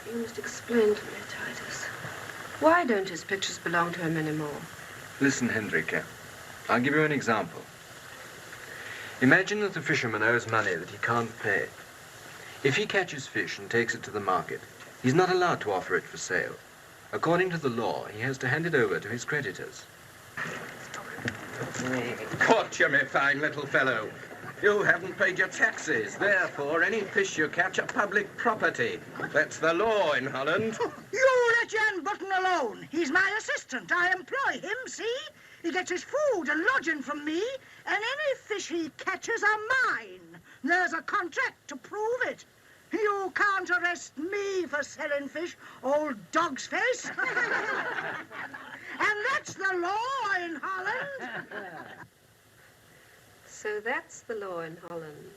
You must explain to me, Titus. Why don't his pictures belong to him anymore? Listen, Hendrika. I'll give you an example. Imagine that the fisherman owes money that he can't pay. If he catches fish and takes it to the market, he's not allowed to offer it for sale. According to the law, he has to hand it over to his creditors. Caught you, me fine little fellow. You haven't paid your taxes. Therefore, any fish you catch are public property. That's the law in Holland. You let Jan Button alone. He's my assistant. I employ him, see? He gets his food and lodging from me, and any fish he catches are mine. There's a contract to prove it. You can't arrest me for selling fish, old dog's face. And that's the law in Holland. So that's the law in Holland.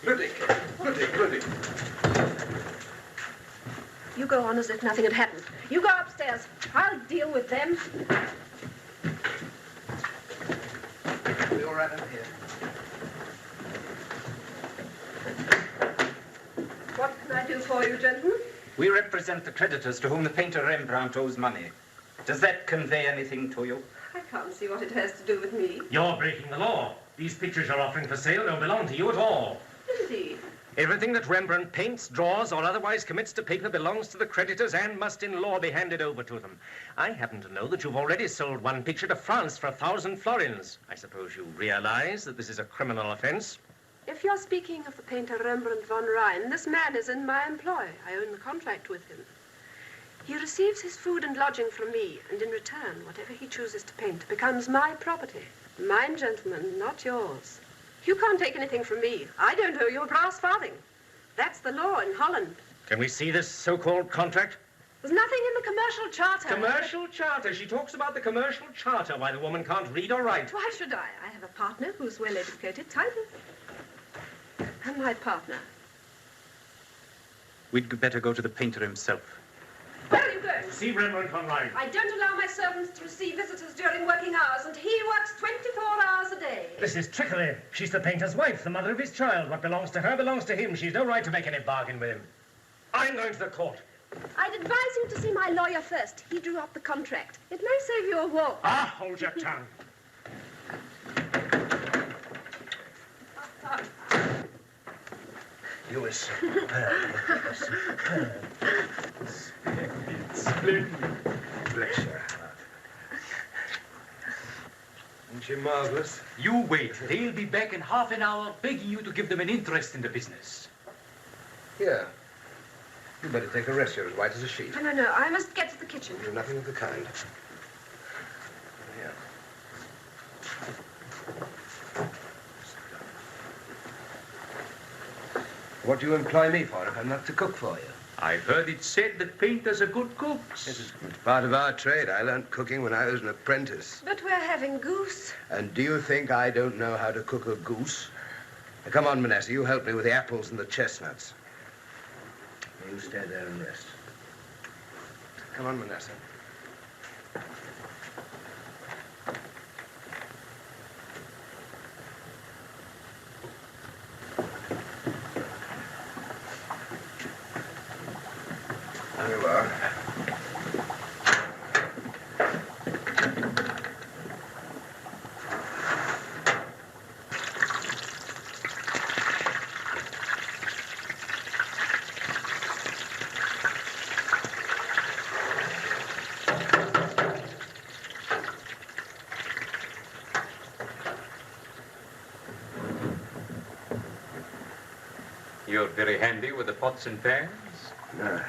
Ludwig. You go on as if nothing had happened. You go upstairs. I'll deal with them. We all right over here? What can I do for you, gentlemen? We represent the creditors to whom the painter Rembrandt owes money. Does that convey anything to you? I can't see what it has to do with me. You're breaking the law. These pictures you're offering for sale don't belong to you at all. Indeed. Everything that Rembrandt paints, draws, or otherwise commits to paper belongs to the creditors and must in law be handed over to them. I happen to know that you've already sold one picture to France for 1,000 florins. I suppose you realize that this is a criminal offense? If you're speaking of the painter Rembrandt von Rijn, this man is in my employ. I own the contract with him. He receives his food and lodging from me, and in return, whatever he chooses to paint becomes my property. Mine, gentlemen, not yours. You can't take anything from me. I don't owe you a brass farthing. That's the law in Holland. Can we see this so-called contract? There's nothing in the commercial charter. Commercial charter. She talks about the commercial charter. Why the woman can't read or write. Why should I? I have a partner who's well educated, titled. And my partner. We'd better go to the painter himself. Where are you going? See Rembrandt von Rijn. I don't allow my servants to receive visitors during working hours, and he works 24 hours a day. This is trickery. She's the painter's wife, the mother of his child. What belongs to her belongs to him. She's no right to make any bargain with him. I'm going to the court. I'd advise you to see my lawyer first. He drew up the contract. It may save you a walk. Ah, hold your tongue. You were superb. Splendid. Bless your heart. Isn't she marvelous? You wait. They'll be back in half an hour begging you to give them an interest in the business. Here. You better take a rest. You're as white as a sheet. No. I must get to the kitchen. Do nothing of the kind. Here. What do you employ me for if I'm not to cook for you? I've heard it said that painters are good cooks. It's part of our trade. I learned cooking when I was an apprentice. But we're having goose. And do you think I don't know how to cook a goose? Now, come on, Manessa, you help me with the apples and the chestnuts. You stay there and rest. Come on, Manessa. There you are. You're very handy with the pots and pans. No.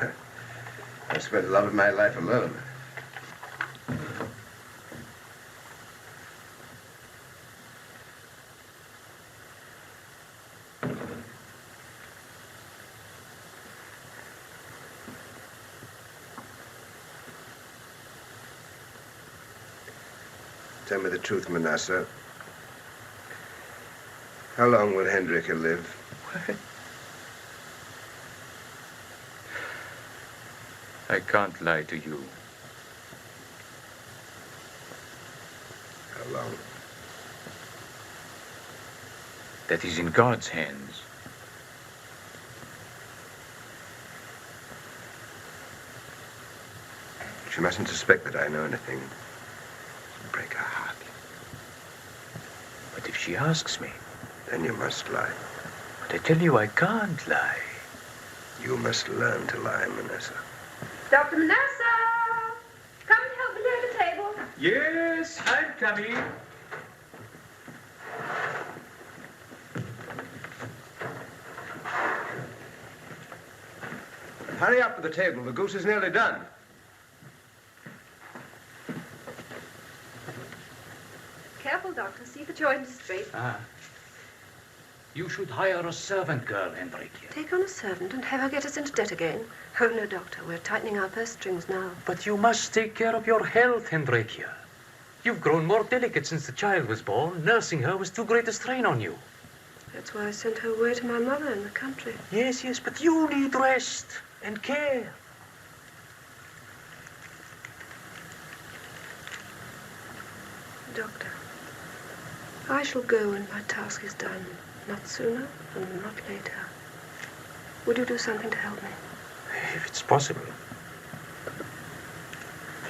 I spent a lot of my life alone. Tell me the truth, Manassa. How long will Hendrika live? What? I can't lie to you. How long? That is in God's hands. She mustn't suspect that I know anything. It'll break her heart. But if she asks me? Then you must lie. But I tell you I can't lie. You must learn to lie, Manessa. Dr. Manassa! Come and help me lay the table. Yes, I'm coming. Hurry up with the table. The goose is nearly done. Careful, Doctor. See the joint is straight. Ah. You should hire a servant girl, Hendrik. Take on a servant and have her get us into debt again? Oh, no, Doctor. We're tightening our purse strings now. But you must take care of your health, Hendrik. You've grown more delicate since the child was born. Nursing her was too great a strain on you. That's why I sent her away to my mother in the country. Yes, yes, but you need rest and care. Doctor, I shall go when my task is done. Not sooner and not later. Would you do something to help me? If it's possible.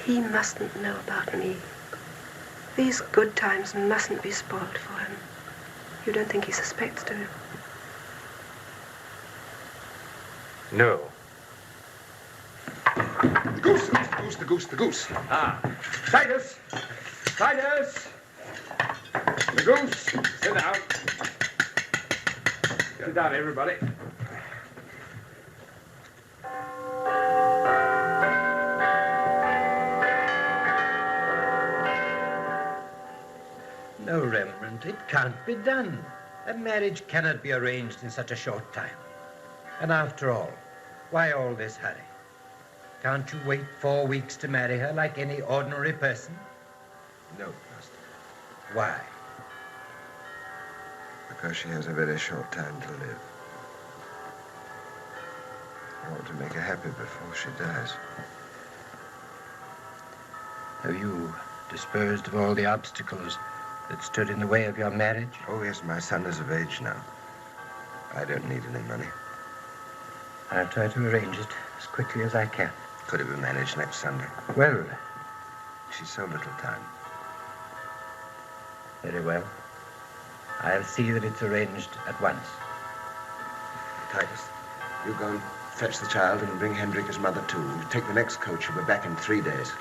He mustn't know about me. These good times mustn't be spoiled for him. You don't think he suspects, do you? No. The goose, the goose, the goose, the goose. Ah. Titus! Titus! The goose! Sit down. Sit down, everybody. No, Rembrandt, it can't be done. A marriage cannot be arranged in such a short time. And after all, why all this hurry? Can't you wait 4 weeks to marry her like any ordinary person? No, Master. Why? Because she has a very short time to live. I want to make her happy before she dies. Have you disposed of all the obstacles that stood in the way of your marriage? Oh, yes, my son is of age now. I don't need any money. I'll try to arrange it as quickly as I can. Could it be managed next Sunday? Well, she's so little time. Very well. I'll see that it's arranged at once. Titus, you go and fetch the child and bring Hendrika's mother too. You take the next coach. She'll be back in 3 days.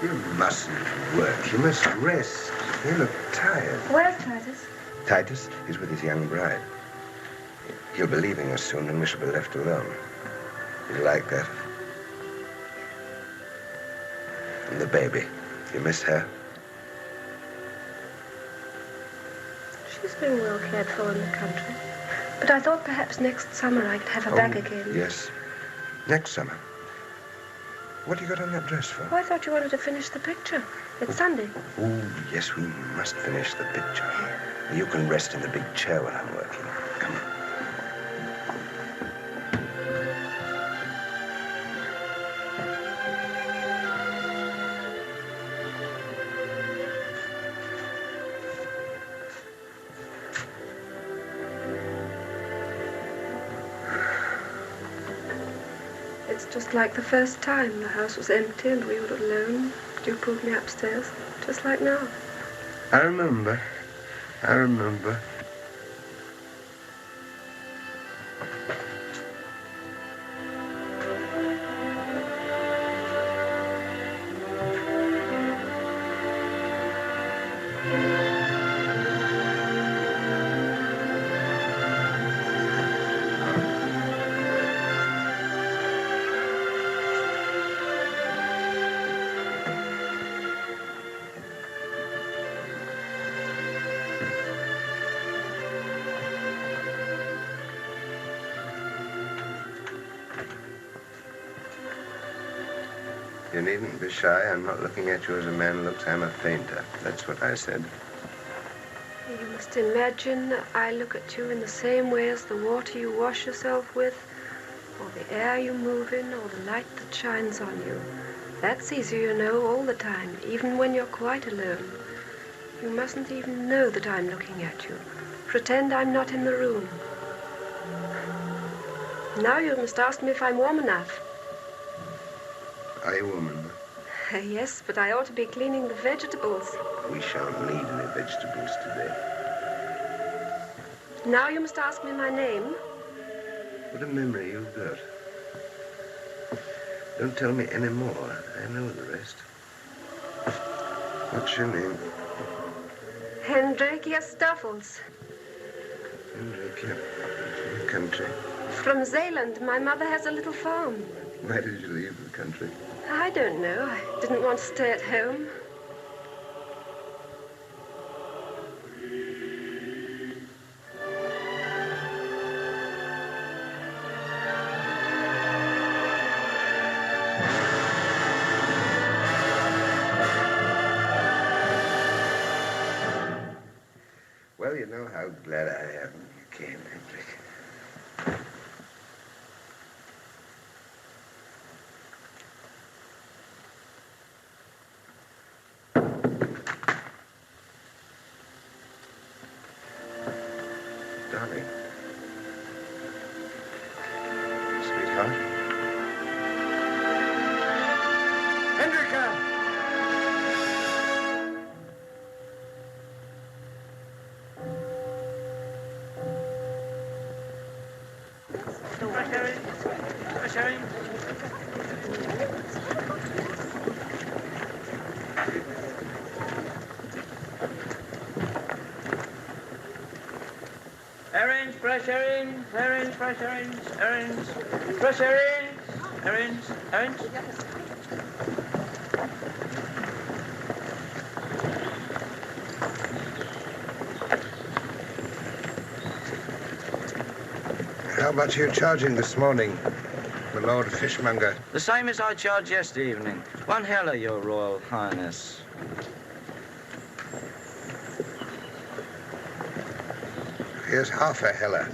You mustn't work. You must rest. You look tired. Where's Titus? Titus is with his young bride. He'll be leaving us soon, and we shall be left alone. You like that? And the baby. You miss her? She's been well cared for in the country. But I thought perhaps next summer I could have her back again. Yes. Next summer. What have you got on that dress for? Oh, I thought you wanted to finish the picture. It's Sunday. Oh, yes, we must finish the picture. You can rest in the big chair while I'm working. Come on. It's just like the first time. The house was empty and we were alone. You pulled me upstairs, just like now. I remember. I remember. You needn't be shy. I'm not looking at you as a man looks. I'm a painter. That's what I said. You must imagine I look at you in the same way as the water you wash yourself with, or the air you move in, or the light that shines on you. That's easy, you know, all the time, even when you're quite alone. You mustn't even know that I'm looking at you. Pretend I'm not in the room. Now you must ask me if I'm warm enough. Are you a woman? Yes, but I ought to be cleaning the vegetables. We shan't need any vegetables today. Now you must ask me my name. What a memory you've got. Don't tell me any more. I know the rest. What's your name? Hendrika Stoffels. Hendrika. country? From Zeeland. My mother has a little farm. Why did you leave the country? I don't know. I didn't want to stay at home. Well, you know how glad I am you came, Hendrik. Darling. Sweetheart. Hendrika! Orange, fresh orange, orange, fresh orange, orange, fresh orange, orange, orange. How much are you charging this morning, my Lord Fishmonger? The same as I charged yesterday evening. 1 heller, Your Royal Highness. Here's half a heller.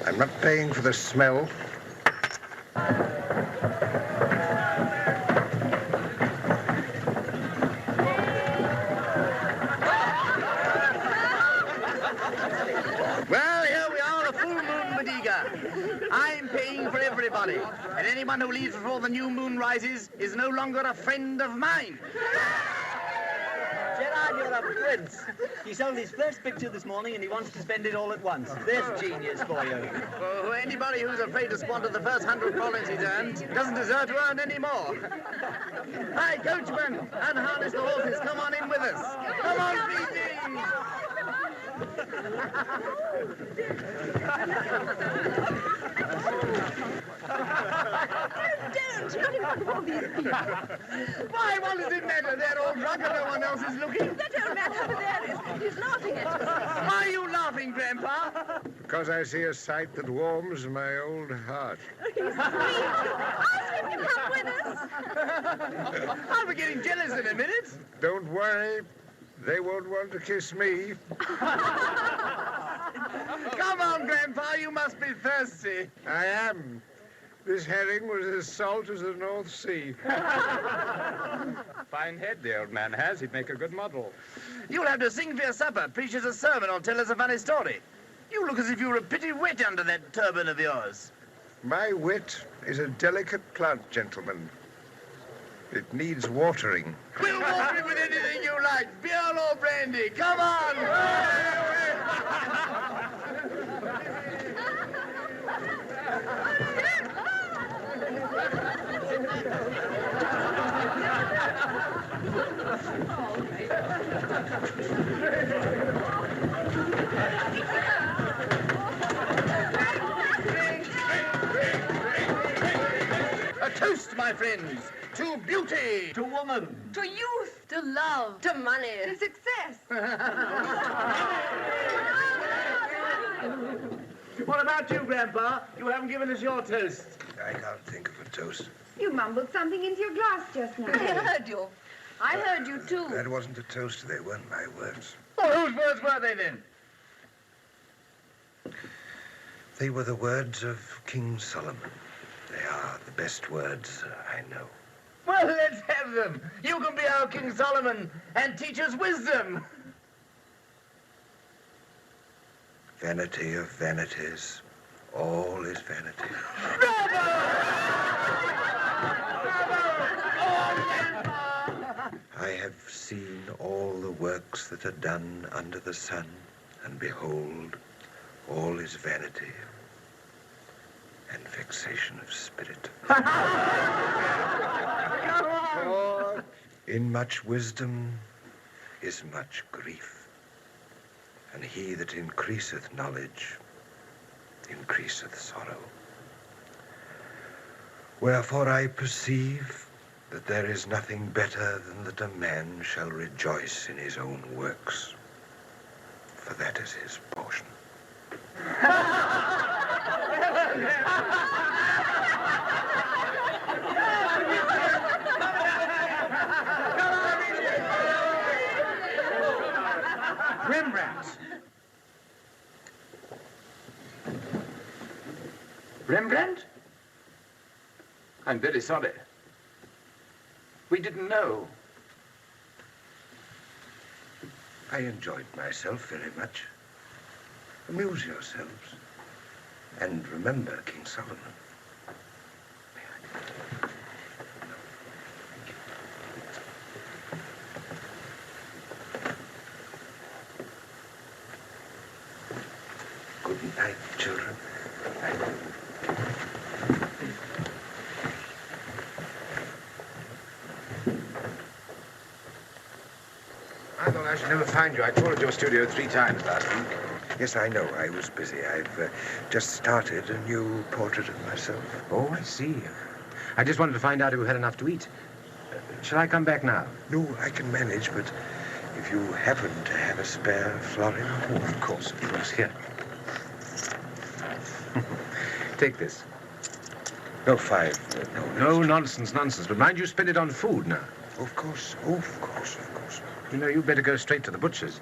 I'm not paying for the smell. Well, here we are, a full moon, Madiga. I'm paying for everybody, and anyone who leaves before the new moon rises is no longer a friend of mine. Gerard, you're a prince. He sold his first picture this morning and he wants to spend it all at once. There's genius for you. Well, anybody who's afraid to squander the first 100 florins he's earned doesn't deserve to earn any more. Hi, coachman, unharness the horses. Come on in with us. Come on, Fiji. Don't! Not in front of all these people. Why, what does it matter? They're all drunk and no one else is looking. That old man over there is laughing at us. Why are you laughing, Grandpa? Because I see a sight that warms my old heart. He's sweet. Ask him to come with us. I'll be getting jealous in a minute. Don't worry. They won't want to kiss me. Come on, Grandpa, you must be thirsty. I am. This herring was as salt as the North Sea. Fine head the old man has. He'd make a good model. You'll have to sing for your supper, preach us a sermon, or tell us a funny story. You look as if you were a pretty wet under that turban of yours. My wit is a delicate plant, gentlemen. It needs watering. We'll water it with anything you like, beer or brandy. Come on! A toast, my friends, to beauty, to woman, To youth. To love. To money. To success. What about you, Grandpa? You haven't given us your toast. I can't think of a toast. You mumbled something into your glass just now. I heard you. I heard you too. That wasn't a toast. They weren't my words. Well, whose words were they then? They were the words of King Solomon. They are the best words I know. Well, let's have them. You can be our King Solomon and teach us wisdom. Vanity of vanities, all is vanity. I have seen all the works that are done under the sun, and behold, all is vanity and vexation of spirit. For in much wisdom is much grief, and he that increaseth knowledge increaseth sorrow. Wherefore I perceive that there is nothing better than that a man shall rejoice in his own works, for that is his portion. Rembrandt. Rembrandt? I'm very sorry. We didn't know. I enjoyed myself very much. Amuse yourselves. And remember King Solomon. Good night, children. I thought I should never find you. I called at your studio 3 times last week. Yes, I know. I was busy. I've just started a new portrait of myself. Oh, I see. I just wanted to find out if you had enough to eat. Shall I come back now? No, I can manage, but if you happen to have a spare florin... Oh, of course. Here. Take this. No, 5. No nonsense. But mind you spend it on food now. Of course. Oh, of course. You know, you better go straight to the butcher's.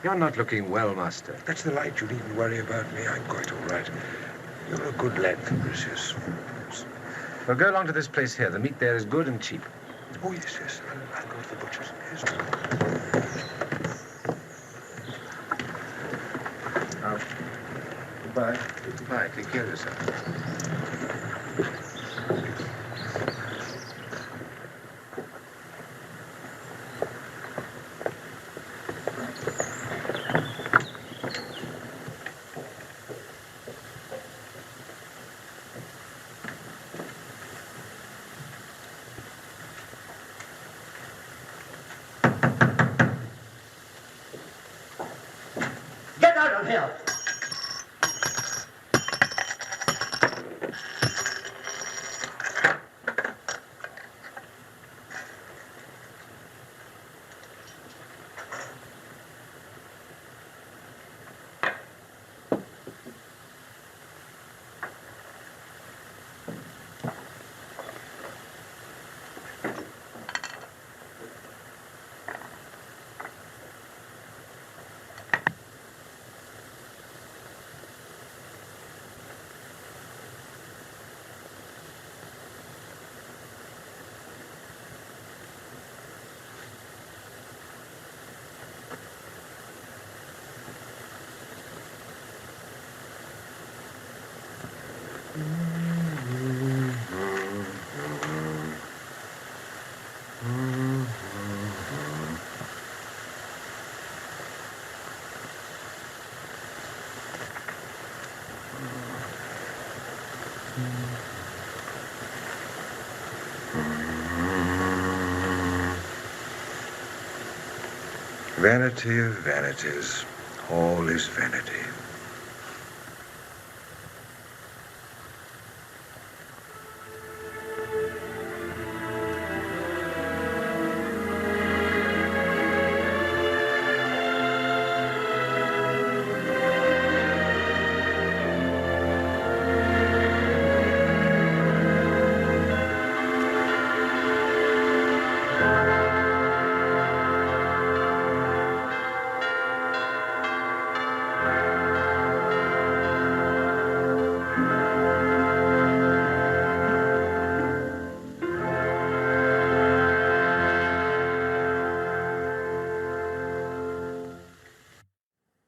You're not looking well, Master. That's the light. You needn't worry about me. I'm quite all right. You're a good lad, Fabricius. Well, go along to this place here. The meat there is good and cheap. Oh, yes. I'll go to the butcher's. Yes. Goodbye. Goodbye. Take care of yourself. Get out of here! Vanity of vanities. All is vanity.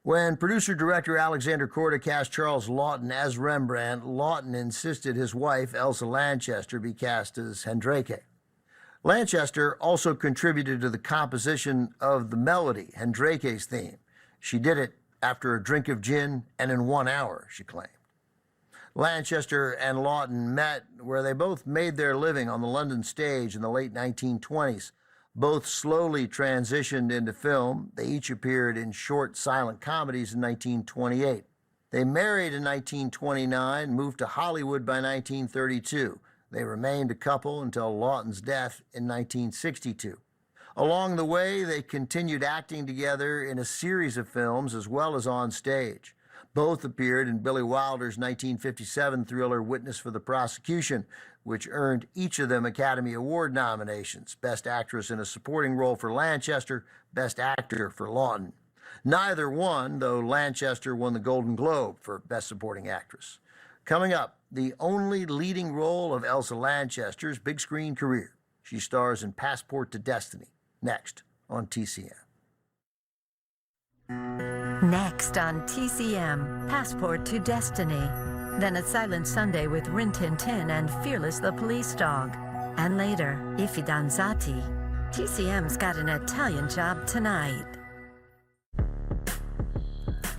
When producer-director Alexander Korda cast Charles Laughton as Rembrandt, Laughton insisted his wife, Elsa Lanchester, be cast as Hendrake. Lanchester also contributed to the composition of the melody, Hendrake's theme. She did it after a drink of gin and in 1 hour, she claimed. Lanchester and Laughton met where they both made their living on the London stage in the late 1920s. Both slowly transitioned into film. They each appeared in short silent comedies in 1928. They married in 1929, moved to Hollywood by 1932. They remained a couple until Laughton's death in 1962. Along the way, they continued acting together in a series of films as well as on stage. Both appeared in Billy Wilder's 1957 thriller Witness for the Prosecution, which earned each of them Academy Award nominations, Best Actress in a Supporting Role for Lanchester, Best Actor for Laughton. Neither won, though Lanchester won the Golden Globe for Best Supporting Actress. Coming up, the only leading role of Elsa Lanchester's big screen career. She stars in Passport to Destiny, next on TCM. Next on TCM, Passport to Destiny. Then a Silent Sunday with Rin Tin Tin and Fearless the Police Dog. And later, I Fidanzati. TCM's got an Italian job tonight.